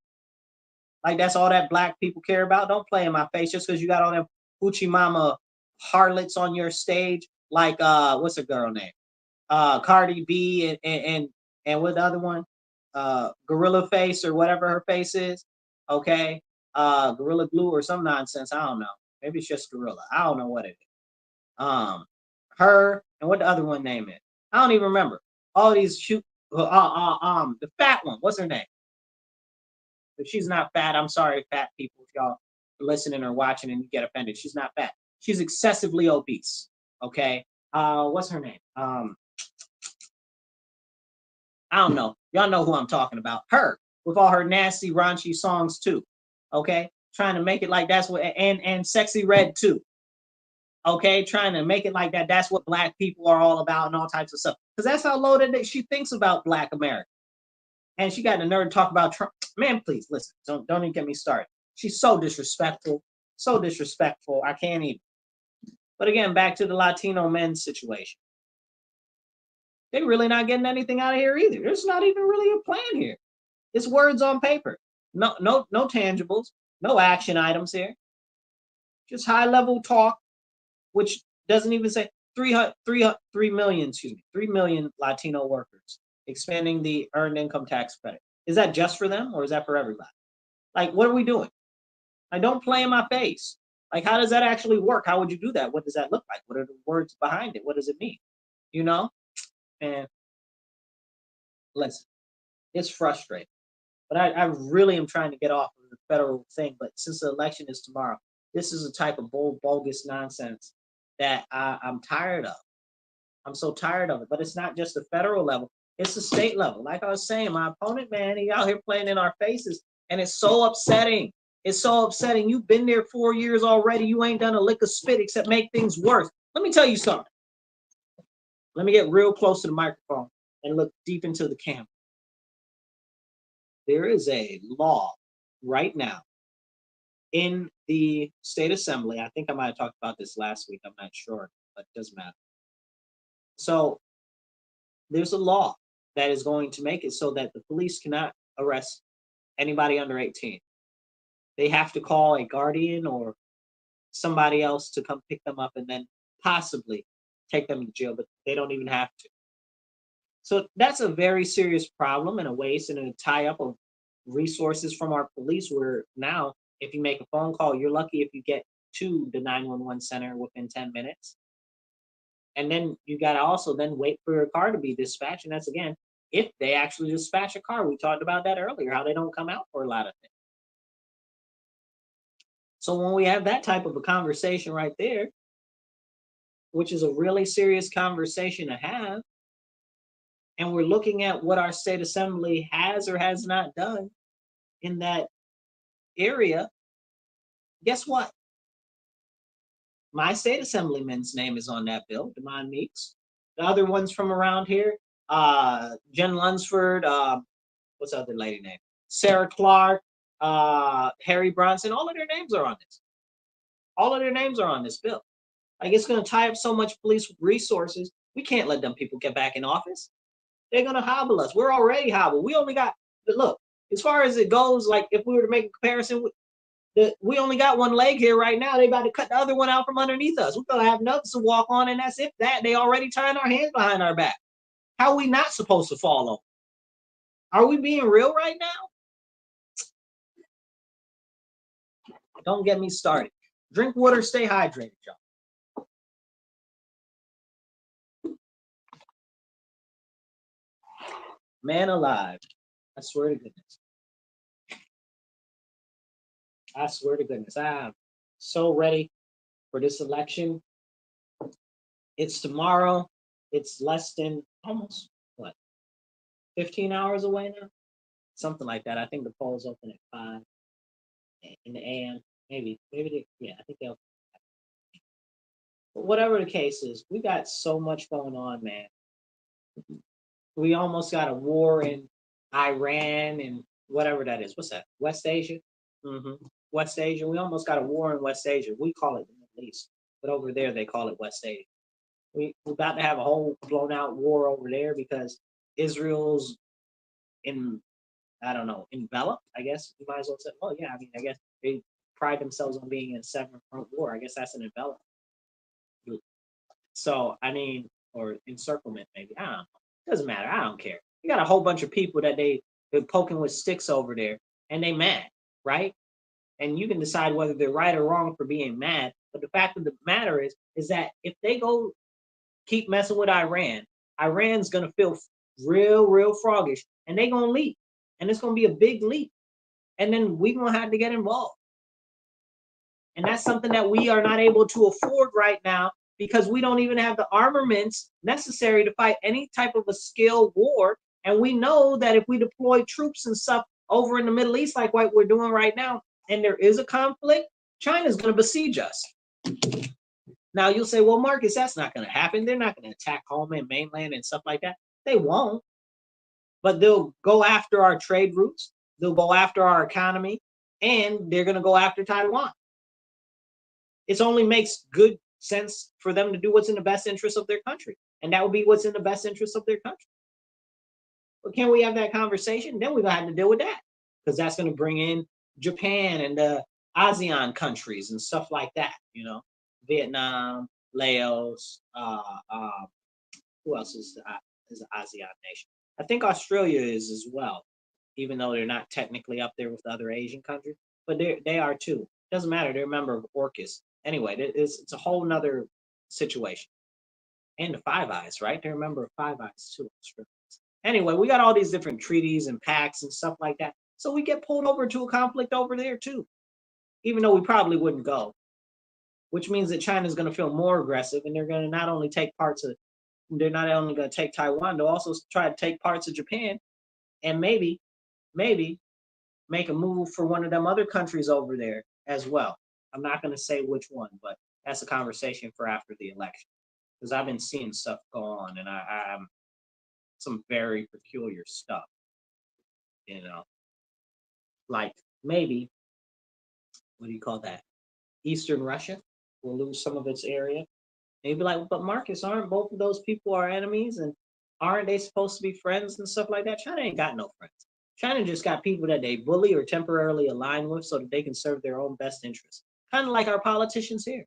Like, that's all that Black people care about? Don't play in my face just because you got all them Hoochie Mama harlots on your stage. Like, what's her girl name? Cardi B and what the other one? Gorilla Face or whatever her face is. Okay. Gorilla Glue or some nonsense. I don't know. Maybe it's just Gorilla. I don't know what it is. Her and what the other one name is. I don't even remember. All these the fat one. What's her name? If she's not fat, I'm sorry, fat people, if y'all are listening or watching and you get offended. She's not fat. She's excessively obese. Okay. What's her name? I don't know. Y'all know who I'm talking about. Her, with all her nasty, raunchy songs too. Okay. Trying to make it like that's what, and Sexy Red too. Okay. Trying to make it like that's what Black people are all about and all types of stuff. Because that's how loaded that she thinks about Black America. And she got the nerve to talk about Trump. Man, please listen. Don't even get me started. She's so disrespectful. So disrespectful. I can't even. But again, back to the Latino men situation. They're really not getting anything out of here either. There's not even really a plan here. It's words on paper. No tangibles. No action items here. Just high level talk, which doesn't even say 3 million Latino workers. Expanding the earned income tax credit. Is that just for them or is that for everybody? Like, what are we doing? Like, don't play in my face. Like, how does that actually work? How would you do that? What does that look like? What are the words behind it? What does it mean? You know? And listen, it's frustrating. But I really am trying to get off of the federal thing. But since the election is tomorrow, this is a type of bogus nonsense that I'm tired of. I'm so tired of it. But it's not just the federal level, it's the state level. Like I was saying, my opponent, man, he out here playing in our faces. And it's so upsetting. It's so upsetting. You've been there 4 years already. You ain't done a lick of spit except make things worse. Let me tell you something. Let me get real close to the microphone and look deep into the camera. There is a law right now in the state assembly. I think I might have talked about this last week. I'm not sure, but it doesn't matter. So there's a law that is going to make it so that the police cannot arrest anybody under 18. They have to call a guardian or somebody else to come pick them up and then possibly take them to jail, but they don't even have to. So that's a very serious problem and a waste and a tie up of resources from our police, where now if you make a phone call, you're lucky if you get to the 911 center within 10 minutes. And then you got to also then wait for your car to be dispatched. And that's, again, if they actually dispatch a car. We talked about that earlier, how they don't come out for a lot of things. So when we have that type of a conversation right there, which is a really serious conversation to have, and we're looking at what our state assembly has or has not done in that area, guess what? My state assemblyman's name is on that bill, Demond Meeks. The other ones from around here, Jen Lunsford, what's the other lady name? Sarah Clark, Harry Bronson, all of their names are on this. All of their names are on this bill. Like, it's going to tie up so much police resources. We can't let them people get back in office. They're going to hobble us. We're already hobbled. We only got, look, as far as it goes, like if we were to make a comparison, we only got one leg here right now. They about to cut the other one out from underneath us. We're going to have nothing to walk on, and that's it. That they already tying our hands behind our back. How are we not supposed to fall over? Are we being real right now? Don't get me started. Drink water, stay hydrated, y'all. Man alive. I swear to goodness. I swear to goodness. I'm so ready for this election. It's tomorrow. It's less than almost, what, 15 hours away now? Something like that. I think the polls open at 5 in the AM. Maybe I think they'll. But whatever the case is, we got so much going on, man. We almost got a war in Iran and whatever that is. What's that? West Asia? West Asia. We almost got a war in West Asia. We call it the Middle East, but over there they call it West Asia. We're about to have a whole blown out war over there because Israel's enveloped, I guess you might as well say. Oh yeah, I mean, I guess they pride themselves on being in a 7-front war. I guess that's an envelopment. So I mean, or encirclement maybe. I don't know. Doesn't matter. I don't care. You got a whole bunch of people that they're poking with sticks over there, and they mad, right? And you can decide whether they're right or wrong for being mad. But the fact of the matter is that if they go keep messing with Iran, Iran's gonna feel real froggish, and they're gonna leave, and it's gonna be a big leap, and then we're gonna have to get involved. And that's something that we are not able to afford right now because we don't even have the armaments necessary to fight any type of a skilled war. And we know that if we deploy troops and stuff over in the Middle East, like what we're doing right now, and there is a conflict, China's going to besiege us. Now you'll say, well, Marcus, that's not going to happen. They're not going to attack home and mainland and stuff like that. They won't. But they'll go after our trade routes. They'll go after our economy, and they're going to go after Taiwan. It only makes good sense for them to do what's in the best interest of their country. And that would be what's in the best interest of their country. But can we have that conversation? Then we're going to have to deal with that. Because that's going to bring in Japan and the ASEAN countries and stuff like that. You know, Vietnam, Laos, who else is an ASEAN nation? I think Australia is as well. even though they're not technically up there with the other Asian countries, but they are too. Doesn't matter. They're a member of AUKUS. Anyway, it's a whole nother situation. And the Five Eyes, right? They're a member of Five Eyes too. Anyway, we got all these different treaties and pacts and stuff like that. So we get pulled over to a conflict over there too, even though we probably wouldn't go, which means that China's going to feel more aggressive, and they're going to not only take parts of, they're not only going to take Taiwan, they'll also try to take parts of Japan, and maybe make a move for one of them other countries over there as well. I'm not going to say which one, but that's a conversation for after the election, because I've been seeing stuff go on, and I'm some very peculiar stuff, you know, like maybe, what do you call that? Eastern Russia will lose some of its area. And you'd be like, but Marcus, aren't both of those people our enemies? And aren't they supposed to be friends and stuff like that? China ain't got no friends. China just got people that they bully or temporarily align with so that they can serve their own best interests. Kind of like our politicians here.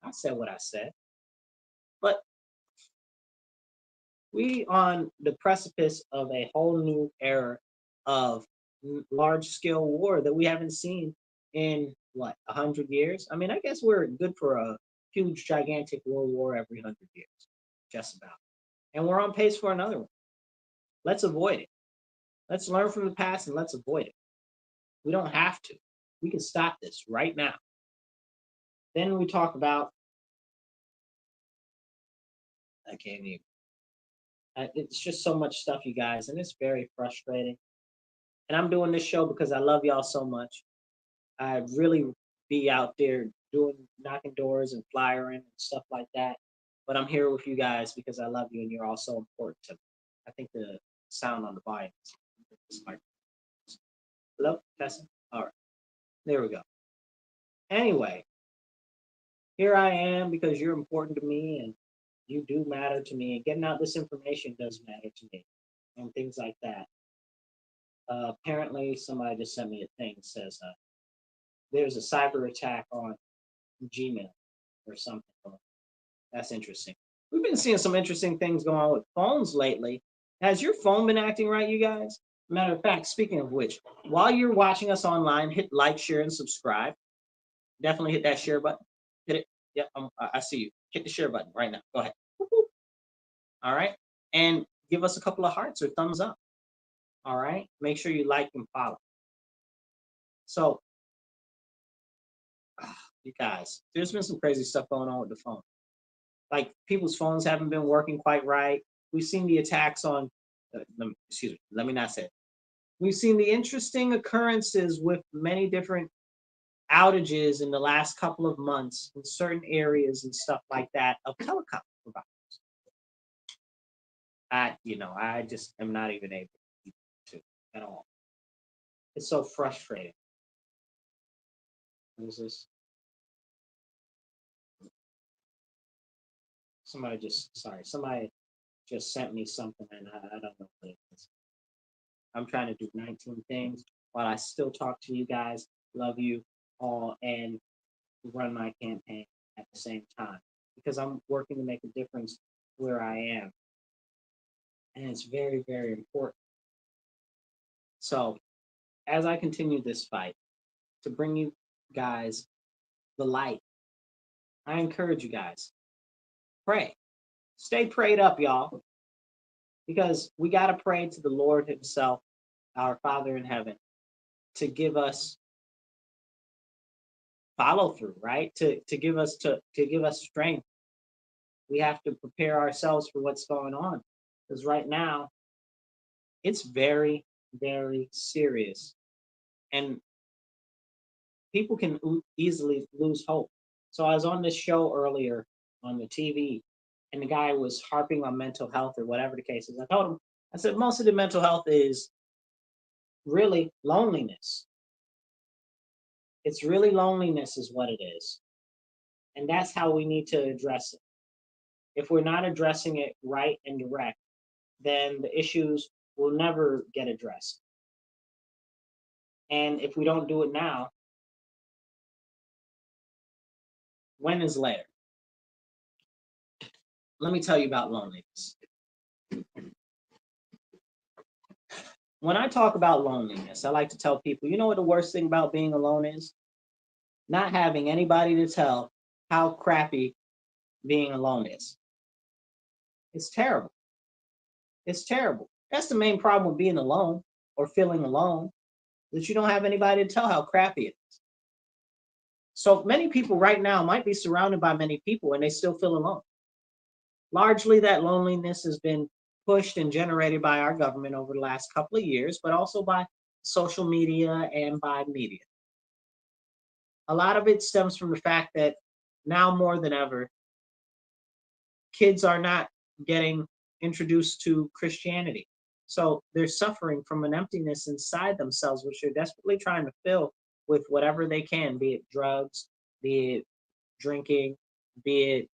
I said what I said. But we on the precipice of a whole new era of large-scale war that we haven't seen in, what, 100 years? I mean, I guess we're good for a huge, gigantic world war every 100 years, just about. And we're on pace for another one. Let's avoid it. Let's learn from the past and let's avoid it. We don't have to. We can stop this right now. Then we talk about, I can't even. It's just so much stuff, you guys, and it's very frustrating. And I'm doing this show because I love y'all so much. I really be out there doing knocking doors and flyering and stuff like that. But I'm here with you guys because I love you and you're all so important to me. I think the sound on the volume is like, hello, testing. All right, there we go. Anyway, here I am because you're important to me and you do matter to me, and getting out this information does matter to me, and things like that. Apparently, somebody just sent me a thing that says there's a cyber attack on Gmail or something. That's interesting. We've been seeing some interesting things going on with phones lately. Has your phone been acting right, you guys? Matter of fact, speaking of which, while you're watching us online, hit like, share, and subscribe. Definitely hit that share button. Hit it. Yep, I see you. Hit the share button right now. Go ahead. All right. And give us a couple of hearts or thumbs up. All right. Make sure you like and follow. So, you guys, there's been some crazy stuff going on with the phone. Like people's phones haven't been working quite right. We've seen the attacks on, excuse me, let me not say it. We've seen the interesting occurrences with many different outages in the last couple of months in certain areas and stuff like that of telecom providers. I just am not even able to at all. It's so frustrating. What is this? Somebody just sent me something and I don't know what it is. I'm trying to do 19 things while I still talk to you guys, love you all, and run my campaign at the same time because I'm working to make a difference where I am. And it's very, very important. So as I continue this fight to bring you guys the light, I encourage you guys, pray. Stay prayed up, y'all, because we got to pray to the Lord himself, our Father in heaven, to give us follow through, right? To give us strength. We have to prepare ourselves for what's going on, because right now it's very, very serious, and people can easily lose hope. So I was on this show earlier on the TV, and the guy was harping on mental health or whatever the case is. I told him, I said, most of the mental health is really loneliness. It's really loneliness is what it is. And that's how we need to address it. If we're not addressing it right and direct, then the issues will never get addressed. And if we don't do it now, when is later? Let me tell you about loneliness. When I talk about loneliness, I like to tell people, you know what the worst thing about being alone is? Not having anybody to tell how crappy being alone is. It's terrible. It's terrible. That's the main problem with being alone or feeling alone, that you don't have anybody to tell how crappy it is. So many people right now might be surrounded by many people and they still feel alone. Largely, that loneliness has been pushed and generated by our government over the last couple of years, but also by social media and by media. A lot of it stems from the fact that now more than ever, kids are not getting introduced to Christianity. So they're suffering from an emptiness inside themselves, which they're desperately trying to fill with whatever they can, be it drugs, be it drinking, be it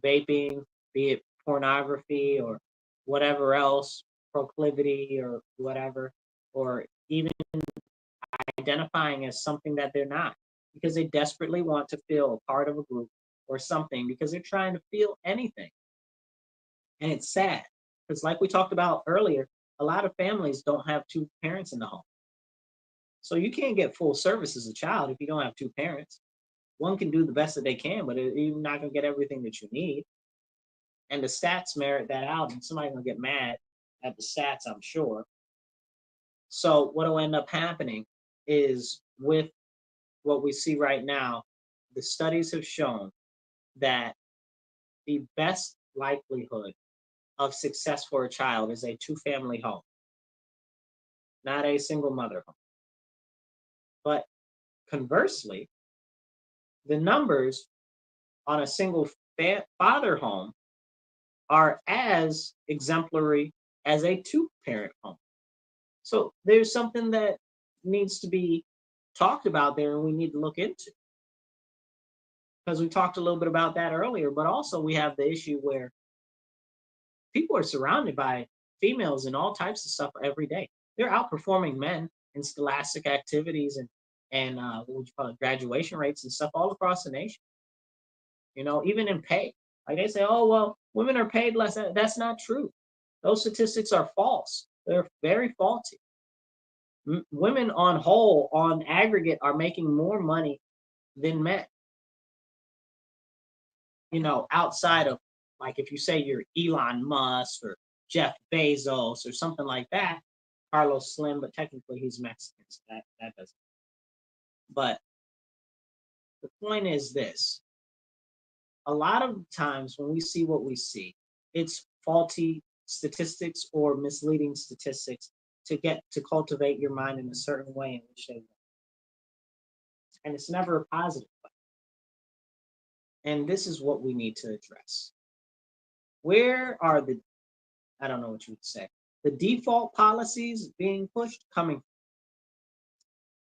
vaping, be it pornography or whatever else, proclivity or whatever, or even identifying as something that they're not, because they desperately want to feel a part of a group or something, because they're trying to feel anything. And it's sad because, like we talked about earlier, a lot of families don't have two parents in the home. So you can't get full service as a child if you don't have two parents. One can do the best that they can, but you're not going to get everything that you need. And the stats merit that out, and somebody's going to get mad at the stats, I'm sure. So what will end up happening is, with what we see right now, the studies have shown that the best likelihood of success for a child is a two-family home, not a single mother home. But conversely, the numbers on a single father home are as exemplary as a two-parent home. So there's something that needs to be talked about there, and we need to look into, because we talked a little bit about that earlier. But also we have the issue where people are surrounded by females in all types of stuff every day. They're outperforming men in scholastic activities and what would you call it, graduation rates and stuff all across the nation. You know, even in pay. Like they say, oh well, women are paid less. That's not true. Those statistics are false. They're very faulty. Women on whole, on aggregate, are making more money than men. You know, outside of, like, if you say you're Elon Musk or Jeff Bezos or something like that, Carlos Slim, but technically he's Mexican, so that doesn't. But the point is this: a lot of times when we see what we see, it's faulty statistics or misleading statistics to get to cultivate your mind in a certain way in which they want. And it's never a positive way. And this is what we need to address. Where are the, I don't know what you would say, the default policies being pushed coming from?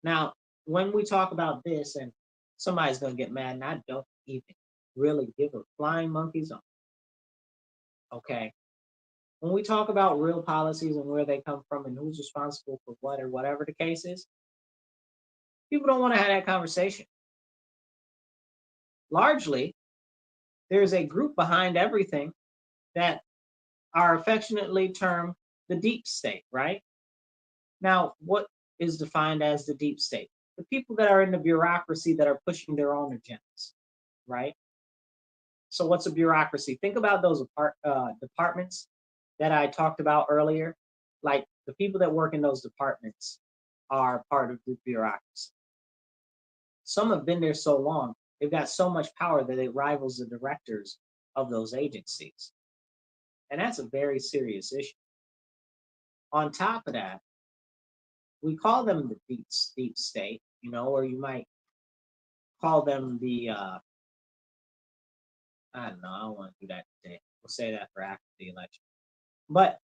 Now, when we talk about this, and somebody's going to get mad, and I don't even really give a flying monkey's on. Okay. When we talk about real policies and where they come from and who's responsible for what or whatever the case is, people don't want to have that conversation. Largely, there's a group behind everything that are affectionately termed the deep state, right? Now, what is defined as the deep state? The people that are in the bureaucracy that are pushing their own agendas, right? So what's a bureaucracy? Think about those departments that I talked about earlier. Like, the people that work in those departments are part of the bureaucracy. Some have been there so long, they've got so much power that it rivals the directors of those agencies. And that's a very serious issue. On top of that, we call them the deep state, you know, or you might call them the, I don't know, I don't want to do that today. We'll say that for after the election. But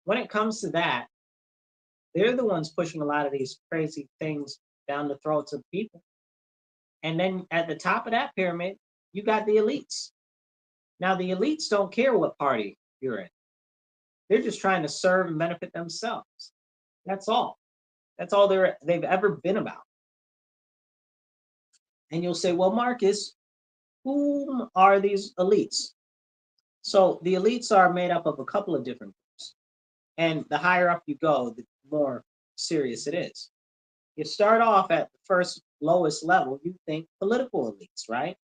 when it comes to that, they're the ones pushing a lot of these crazy things down the throats of people. And then at the top of that pyramid, you got the elites. Now, the elites don't care what party you're in. They're just trying to serve and benefit themselves. That's all. That's all they've ever been about. And you'll say, well, Marcus, whom are these elites? So the elites are made up of a couple of different groups. And the higher up you go, the more serious it is. You start off at the first lowest level, you think political elites, right?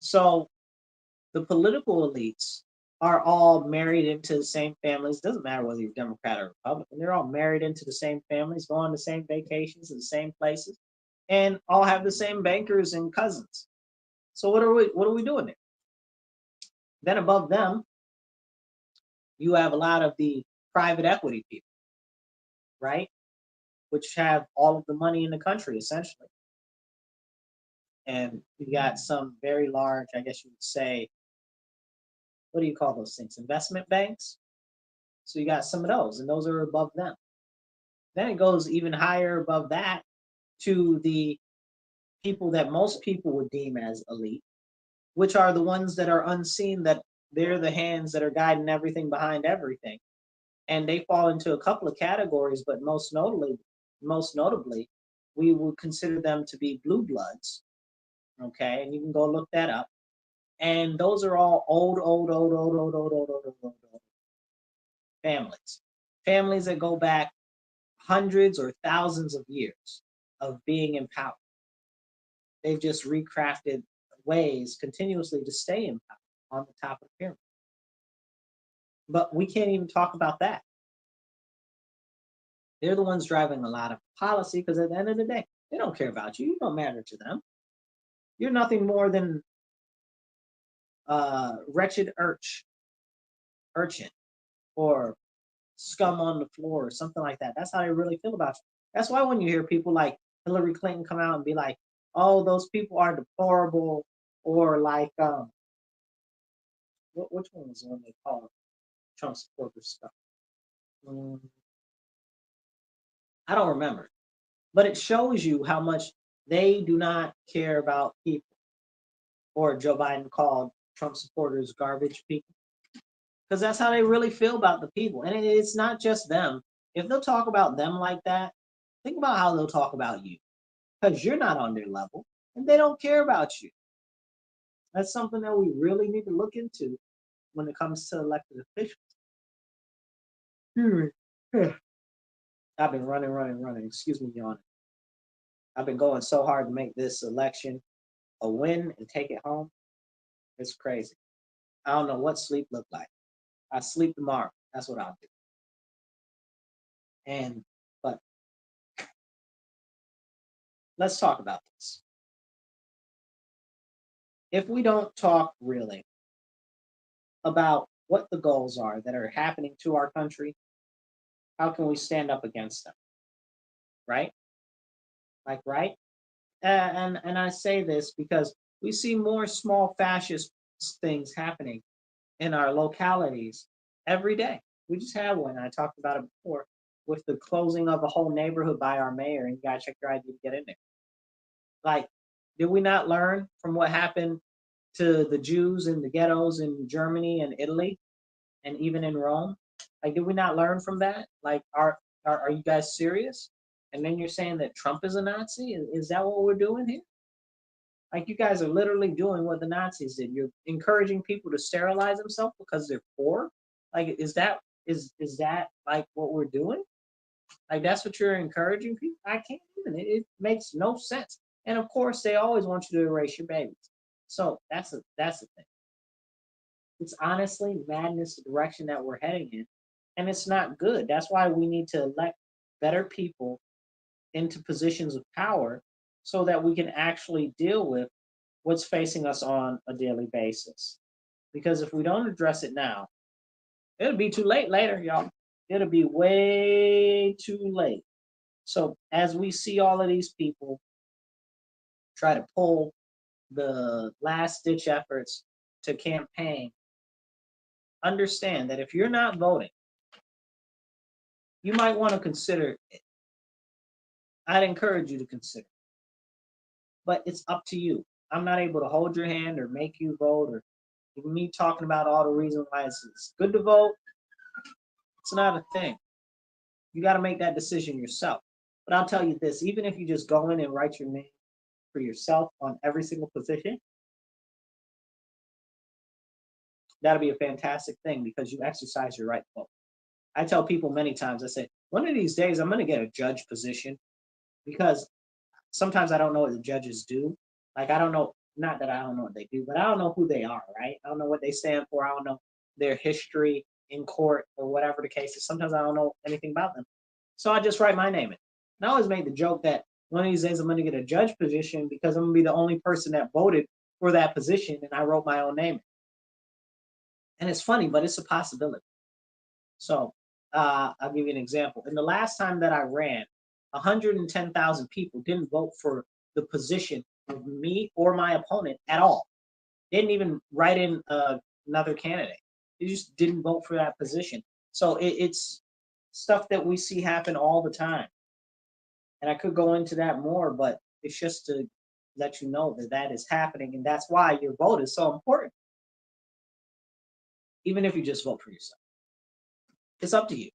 So the political elites are all married into the same families. Doesn't matter whether you're Democrat or Republican. They're all married into the same families, go on the same vacations in the same places, and all have the same bankers and cousins. So what are we doing there? Then above them, you have a lot of the private equity people, right? Which have all of the money in the country, essentially. And you got some very large, I guess you would say, what do you call those things? Investment banks. So you got some of those, and those are above them. Then it goes even higher above that to the people that most people would deem as elite, which are the ones that are unseen, that they're the hands that are guiding everything behind everything. And they fall into a couple of categories, but most notably, we would consider them to be blue bloods. Okay, and you can go look that up. And those are all old families. Families that go back hundreds or thousands of years of being in power. They've just recrafted ways continuously to stay in power on the top of the pyramid. But we can't even talk about that. They're the ones driving a lot of policy, because at the end of the day, they don't care about you. You don't matter to them. You're nothing more than wretched urchin, or scum on the floor, or something like that. That's how they really feel about you. That's why when you hear people like Hillary Clinton come out and be like, "Oh, those people are deplorable," or like, which one was the one they called Trump supporters stuff? I don't remember, but it shows you how much they do not care about people. Or Joe Biden called Trump supporters garbage people, because that's how they really feel about the people. And it's not just them. If they'll talk about them like that, think about how they'll talk about you, because you're not on their level and they don't care about you. That's something that we really need to look into when it comes to elected officials. I've been running. Excuse me, yawning. I've been going so hard to make this election a win and take it home. It's crazy. I don't know what sleep looked like. I sleep tomorrow. That's what I'll do. But let's talk about this. If we don't talk really about what the goals are that are happening to our country, how can we stand up against them? Right? Like, right? And I say this because we see more small fascist things happening in our localities every day. We just had one. I talked about it before, with the closing of a whole neighborhood by our mayor, and you gotta check your ID to get in there. Like, did we not learn from what happened to the Jews in the ghettos in Germany and Italy, and even in Rome? Like, did we not learn from that? Like, are you guys serious? And then you're saying that Trump is a Nazi? Is that what we're doing here? Like, you guys are literally doing what the Nazis did. You're encouraging people to sterilize themselves because they're poor. Like, is that like what we're doing? Like, that's what you're encouraging people? I can't even. It makes no sense. And of course, they always want you to erase your babies. So that's the thing. It's honestly madness, the direction that we're heading in, and it's not good. That's why we need to elect better people into positions of power, so that we can actually deal with what's facing us on a daily basis. Because if we don't address it now, it'll be too late later, y'all. It'll be way too late. So as we see all of these people try to pull the last ditch efforts to campaign, understand that if you're not voting, you might want to consider it. I'd encourage you to consider it. But it's up to you. I'm not able to hold your hand or make you vote, or me talking about all the reasons why it's good to vote. It's not a thing. You got to make that decision yourself. But I'll tell you this, even if you just go in and write your name for yourself on every single position, that'll be a fantastic thing, because you exercise your right to vote. I tell people many times, I say, one of these days I'm going to get a judge position because sometimes I don't know what the judges do. Like, I don't know, not that I don't know what they do, but I don't know who they are, right? I don't know what they stand for. I don't know their history in court or whatever the case is. Sometimes I don't know anything about them. So I just write my name in. And I always made the joke that one of these days I'm going to get a judge position because I'm going to be the only person that voted for that position, and I wrote my own name in. And it's funny, but it's a possibility. So I'll give you an example. In the last time that I ran, 110,000 people didn't vote for the position of me or my opponent at all. They didn't even write in another candidate. They just didn't vote for that position. So it's stuff that we see happen all the time. And I could go into that more, but it's just to let you know that that is happening. And that's why your vote is so important. Even if you just vote for yourself. It's up to you.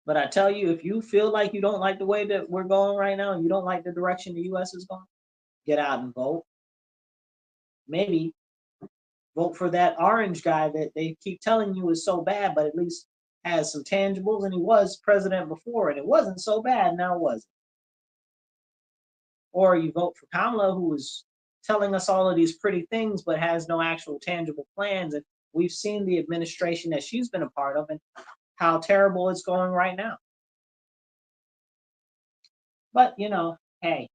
But I tell you, if you feel like you don't like the way that we're going right now, and you don't like the direction the U.S. is going, get out and vote. Maybe vote for that orange guy that they keep telling you is so bad, but at least has some tangibles, and he was president before, and it wasn't so bad, now was it? Or you vote for Kamala, who is telling us all of these pretty things, but has no actual tangible plans, and we've seen the administration that she's been a part of, and how terrible it's going right now. But, hey,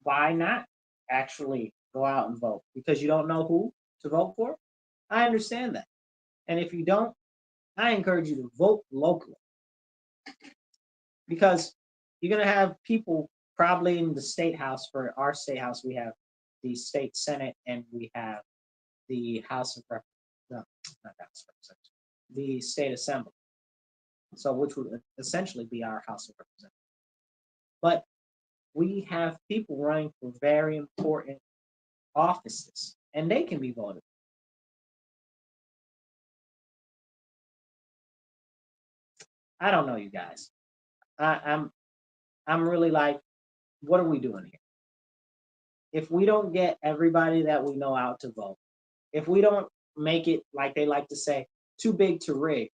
why not actually go out and vote? Because you don't know who to vote for? I understand that. And if you don't, I encourage you to vote locally. Because you're going to have people probably in the state house. For our state house, we have the state senate and we have the House of Representatives, the state assembly. So which would essentially be our House of Representatives. But we have people running for very important offices, and they can be voted. I don't know, you guys. I'm really like, what are we doing here? If we don't get everybody that we know out to vote, if we don't make it, like they like to say, too big to rig,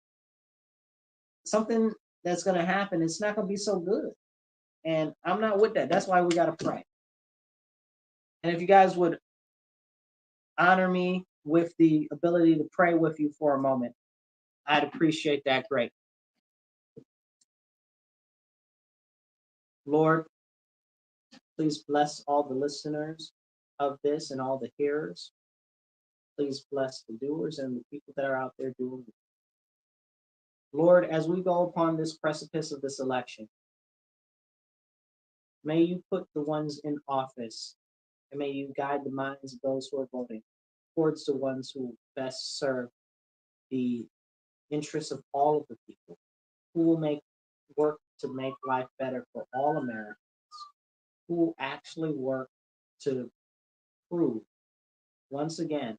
something that's going to happen, it's not going to be so good. And I'm not with that. That's why we got to pray. And if you guys would honor me with the ability to pray with you for a moment, I'd appreciate that greatly. Lord, please bless all the listeners of this and all the hearers. Please bless the doers and the people that are out there doing it. Lord, as we go upon this precipice of this election, may you put the ones in office, and may you guide the minds of those who are voting towards the ones who best serve the interests of all of the people, who will work to make life better for all Americans, who will actually work to prove once again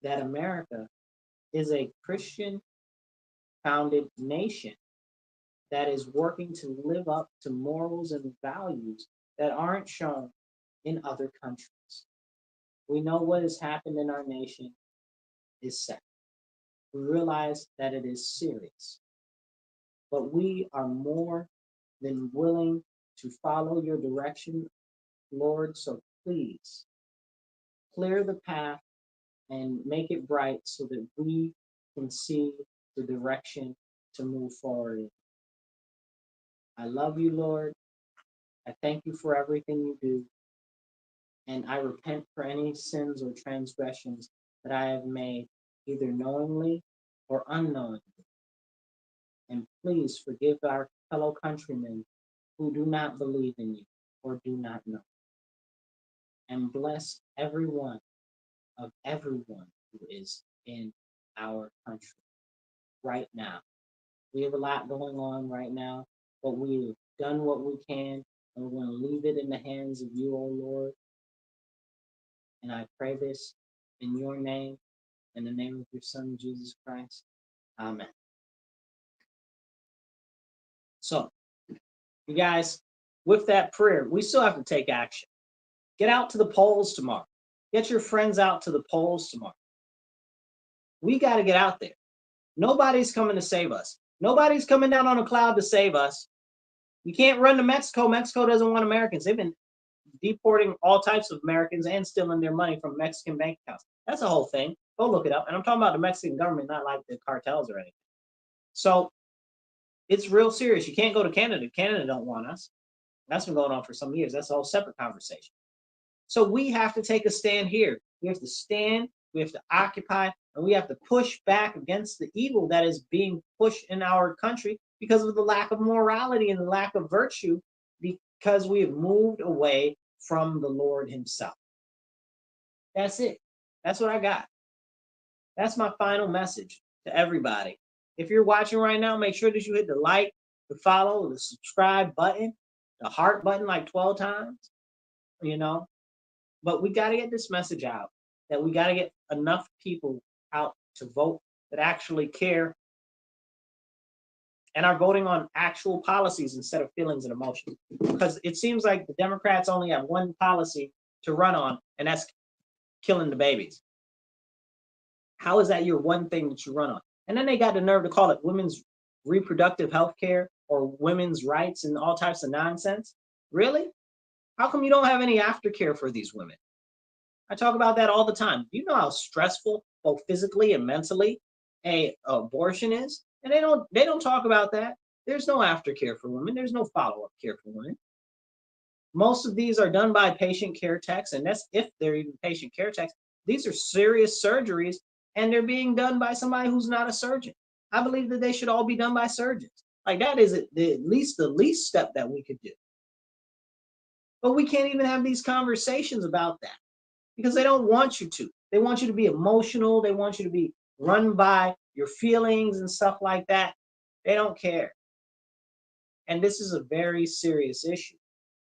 that America is a Christian founded nation that is working to live up to morals and values that aren't shown in other countries. We know what has happened in our nation is sad. We realize that it is serious, but we are more than willing to follow your direction, Lord. So please clear the path and make it bright so that we can see the direction to move forward in. I love you, Lord. I thank you for everything you do. And I repent for any sins or transgressions that I have made, either knowingly or unknowingly. And please forgive our fellow countrymen who do not believe in you or do not know. And bless everyone of everyone who is in our country right now. We have a lot going on right now, but we've done what we can, and we're going to leave it in the hands of you, O Lord. And I pray this in your name, in the name of your Son, Jesus Christ. Amen. So, you guys, with that prayer, we still have to take action. Get out to the polls tomorrow. Get your friends out to the polls tomorrow. We got to get out there. Nobody's coming to save us. Nobody's coming down on a cloud to save us. We can't run to Mexico. Mexico doesn't want Americans. They've been deporting all types of Americans and stealing their money from Mexican bank accounts. That's the whole thing. Go look it up. And I'm talking about the Mexican government, not like the cartels or anything. So it's real serious. You can't go to Canada. Canada don't want us. That's been going on for some years. That's a whole separate conversation. So we have to take a stand here. We have to stand, we have to occupy, and we have to push back against the evil that is being pushed in our country because of the lack of morality and the lack of virtue, because we have moved away from the Lord himself. That's it. That's what I got. That's my final message to everybody. If you're watching right now, make sure that you hit the like, the follow, the subscribe button, the heart button like 12 times, But we got to get this message out, that we got to get enough people out to vote that actually care and are voting on actual policies instead of feelings and emotions. Because it seems like the Democrats only have one policy to run on, and that's killing the babies. How is that your one thing that you run on? And then they got the nerve to call it women's reproductive health care or women's rights and all types of nonsense. Really? How come you don't have any aftercare for these women? I talk about that all the time. You know how stressful, both physically and mentally, a abortion is? And they don't talk about that. There's no aftercare for women. There's no follow-up care for women. Most of these are done by patient care techs, and that's if they're even patient care techs. These are serious surgeries, and they're being done by somebody who's not a surgeon. I believe that they should all be done by surgeons. Like that is at least the least step that we could do. But we can't even have these conversations about that because they don't want you to. They want you to be emotional. They want you to be run by your feelings and stuff like that. They don't care. And this is a very serious issue.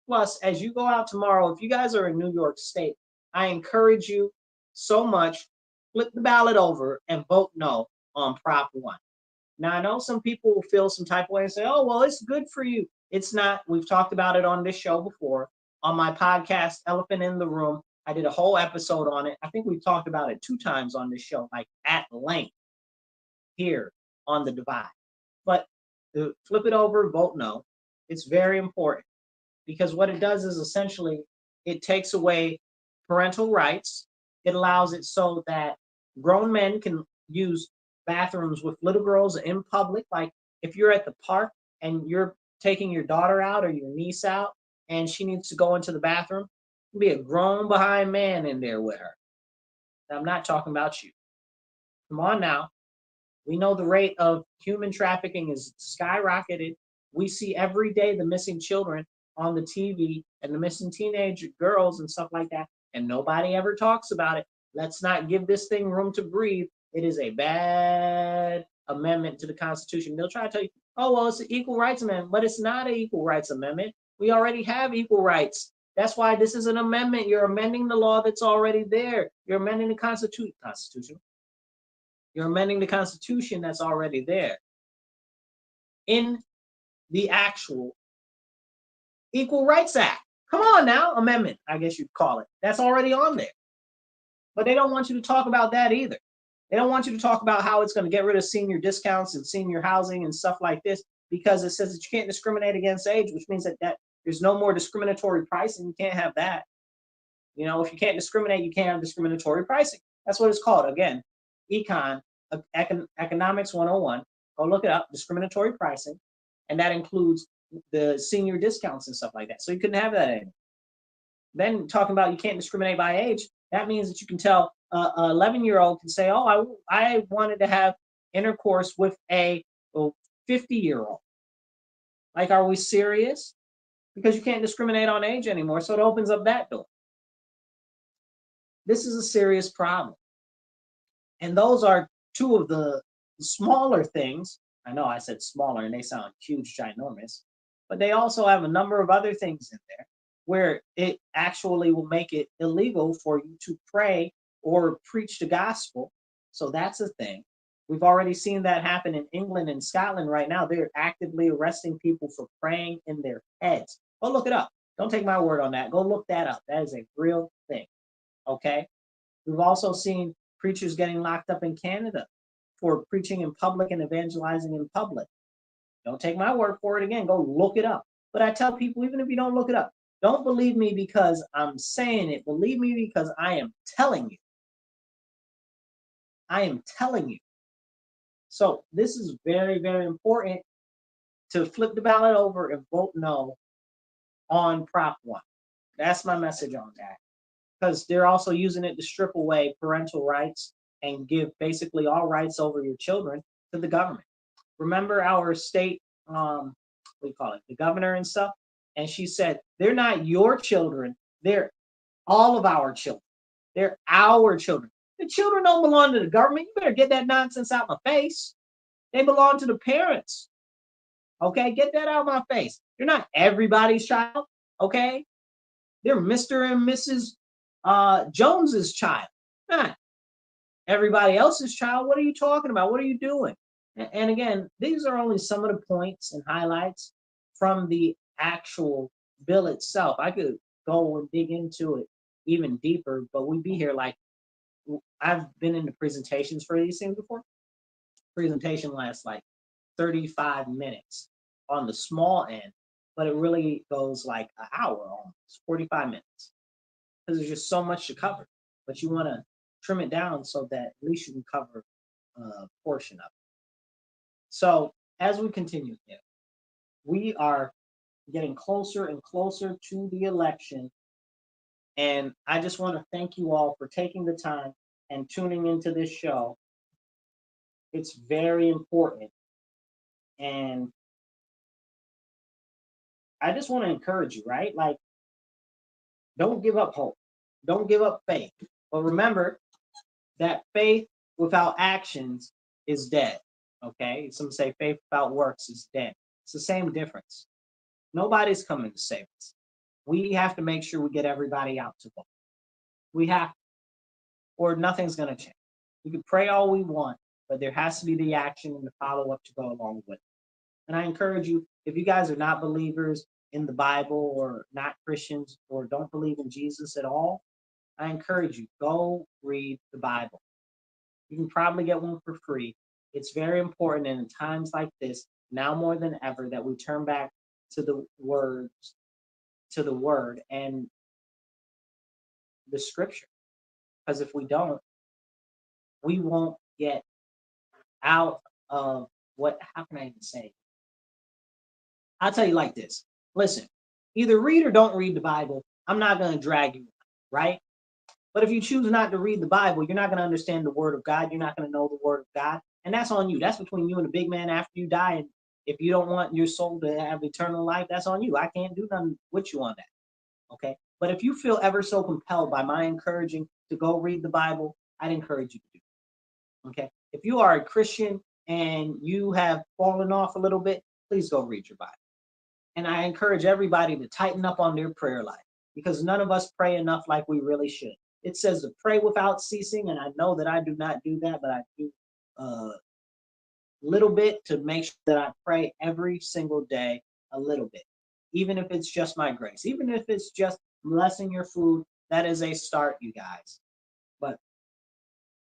Plus, as you go out tomorrow, if you guys are in New York State, I encourage you so much, flip the ballot over and vote no on Prop 1. Now, I know some people will feel some type of way and say, oh, well, it's good for you. It's not. We've talked about it on this show before. On my podcast, Elephant in the Room, I did a whole episode on it. I think we've talked about it 2 times on this show, like at length here on The Divide. But to flip it over, vote no. It's very important because what it does is essentially it takes away parental rights. It allows it so that grown men can use bathrooms with little girls in public. Like if you're at the park and you're taking your daughter out or your niece out and she needs to go into the bathroom, there'll be a grown behind man in there with her. Now, I'm not talking about you. Come on now. We know the rate of human trafficking is skyrocketed. We see every day the missing children on the TV and the missing teenage girls and stuff like that. And nobody ever talks about it. Let's not give this thing room to breathe. It is a bad amendment to the Constitution. They'll try to tell you, oh, well, it's an equal rights amendment, but it's not an equal rights amendment. We already have equal rights. That's why this is an amendment. You're amending the law that's already there. You're amending the Constitution. You're amending the Constitution that's already there in the actual Equal Rights Act. Come on now, amendment, I guess you'd call it. That's already on there. But they don't want you to talk about that either. They don't want you to talk about how it's going to get rid of senior discounts and senior housing and stuff like this because it says that you can't discriminate against age, which means that there's no more discriminatory pricing. You can't have that. If you can't discriminate, you can't have discriminatory pricing. That's what it's called. Again, Economics 101. Go look it up, discriminatory pricing. And that includes the senior discounts and stuff like that. So you couldn't have that anymore. Then talking about you can't discriminate by age, that means that you can tell an 11-year-old can say, oh, I wanted to have intercourse with a 50-year-old. Like, are we serious? Because you can't discriminate on age anymore, so it opens up that door. This is a serious problem. And those are 2 of the smaller things. I know I said smaller and they sound huge, ginormous, but they also have a number of other things in there where it actually will make it illegal for you to pray or preach the gospel. So that's a thing. We've already seen that happen in England and Scotland right now. They're actively arresting people for praying in their heads. Go look it up. Don't take my word on that. Go look that up. That is a real thing. Okay? We've also seen preachers getting locked up in Canada for preaching in public and evangelizing in public. Don't take my word for it. Again, go look it up. But I tell people, even if you don't look it up, don't believe me because I'm saying it. Believe me because I am telling you. I am telling you. So this is very, very important to flip the ballot over and vote no on Prop 1. That's my message on that. Because they're also using it to strip away parental rights and give basically all rights over your children to the government. Remember our state, what do you call it, the governor and stuff? And she said, they're not your children. They're all of our children. They're our children. The children don't belong to the government. You better get that nonsense out my face. They belong to the parents. Okay, get that out of my face. They're not everybody's child. Okay, they're Mr. and Mrs. Jones's child, not everybody else's child. What are you talking about? What are you doing? And again, these are only some of the points and highlights from the actual bill itself. I could go and dig into it even deeper, but we'd be here like, I've been into presentations for these things before. Presentation lasts like 35 minutes on the small end, but it really goes like an hour, almost 45 minutes, because there's just so much to cover. But you want to trim it down so that at least you can cover a portion of it. So as we continue here, we are getting closer and closer to the election. And I just want to thank you all for taking the time and tuning into this show. It's very important. And I just want to encourage you, right? Like, don't give up hope. Don't give up faith. But remember that faith without actions is dead. Okay? Some say faith without works is dead. It's the same difference. Nobody's coming to save us. We have to make sure we get everybody out to vote. We have to, or nothing's going to change. We can pray all we want, but there has to be the action and the follow-up to go along with it. And I encourage you, if you guys are not believers in the Bible or not Christians or don't believe in Jesus at all, I encourage you, go read the Bible. You can probably get one for free. It's very important in times like this, now more than ever, that we turn back to the word and the scripture. Because if we don't, we won't get out of how can I even say? I'll tell you like this. Listen, either read or don't read the Bible. I'm not going to drag you, right? But if you choose not to read the Bible, you're not going to understand the word of God. You're not going to know the word of God. And that's on you. That's between you and the big man after you die. And if you don't want your soul to have eternal life, that's on you. I can't do nothing with you on that. Okay? But if you feel ever so compelled by my encouraging to go read the Bible, I'd encourage you to do it. Okay? If you are a Christian and you have fallen off a little bit, please go read your Bible. And I encourage everybody to tighten up on their prayer life, because none of us pray enough like we really should. It says to pray without ceasing, and I know that I do not do that, but I do a little bit to make sure that I pray every single day a little bit, even if it's just my grace, even if it's just blessing your food. That is a start, you guys. But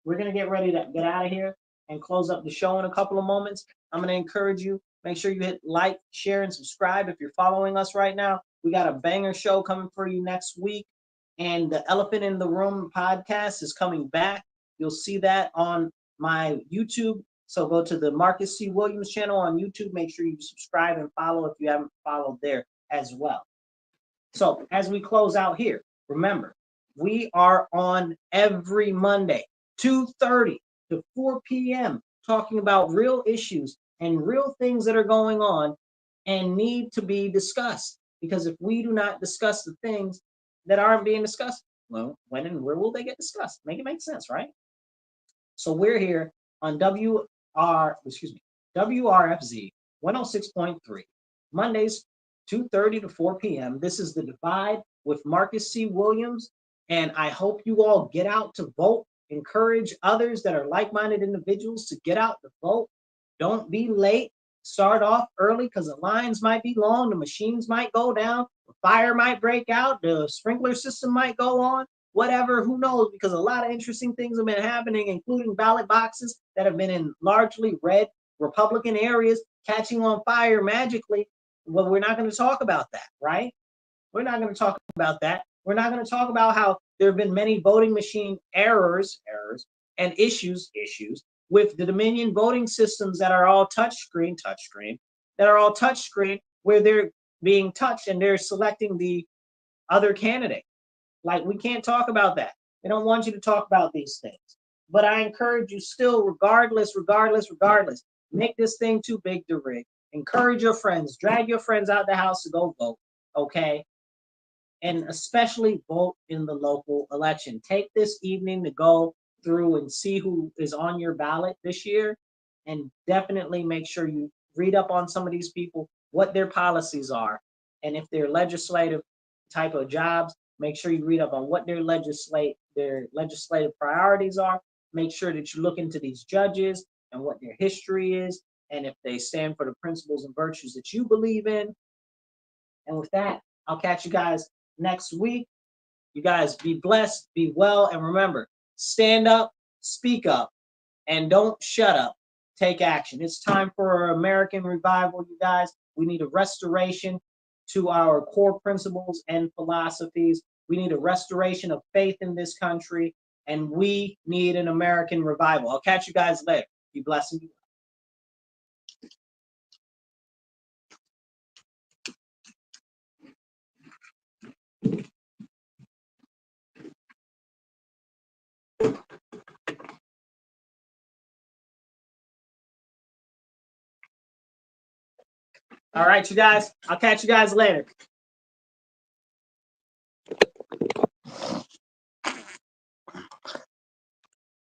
we're going to get ready to get out of here and close up the show in a couple of moments. I'm going to encourage you, make sure you hit like, share, and subscribe if you're following us right now. We got a banger show coming for you next week. And the Elephant in the Room podcast is coming back. You'll see that on my YouTube. So go to the Marcus C. Williams channel on YouTube. Make sure you subscribe and follow if you haven't followed there as well. So as we close out here, remember, we are on every Monday, 2:30 to 4 p.m., talking about real issues and real things that are going on and need to be discussed. Because if we do not discuss the things that aren't being discussed, well, when and where will they get discussed? Make it make sense, right? So we're here on WRFZ 106.3, Mondays, 2:30 to 4 p.m. This is The Divide with Marcus C. Williams, and I hope you all get out to vote. Encourage others that are like-minded individuals to get out to vote. Don't be late. Start off early, because the lines might be long, the machines might go down, the fire might break out, the sprinkler system might go on. whatever, who knows, because a lot of interesting things have been happening, including ballot boxes that have been in largely red Republican areas catching on fire magically. Well, we're not going to talk about that, right? We're not going to talk about that. We're not going to talk about how there have been many voting machine errors, and issues with the Dominion voting systems that are all touchscreen, where they're being touched and they're selecting the other candidate. Like, we can't talk about that. They don't want you to talk about these things. But I encourage you still, regardless, make this thing too big to rig. Encourage your friends, drag your friends out the house to go vote, okay? And especially vote in the local election. Take this evening to go through and see who is on your ballot this year, and definitely make sure you read up on some of these people, what their policies are, and if they're legislative type of jobs, make sure you read up on what their legislative priorities are. Make sure that you look into these judges and what their history is, and if they stand for the principles and virtues that you believe in. And with that, I'll catch you guys next week. You guys be blessed, be well, and remember, stand up, speak up, and don't shut up. Take action. It's time for American revival, you guys. We need a restoration to our core principles and philosophies. We need a restoration of faith in this country, and we need an American revival. I'll catch you guys later. Be blessed and be well. All right, you guys. I'll catch you guys later.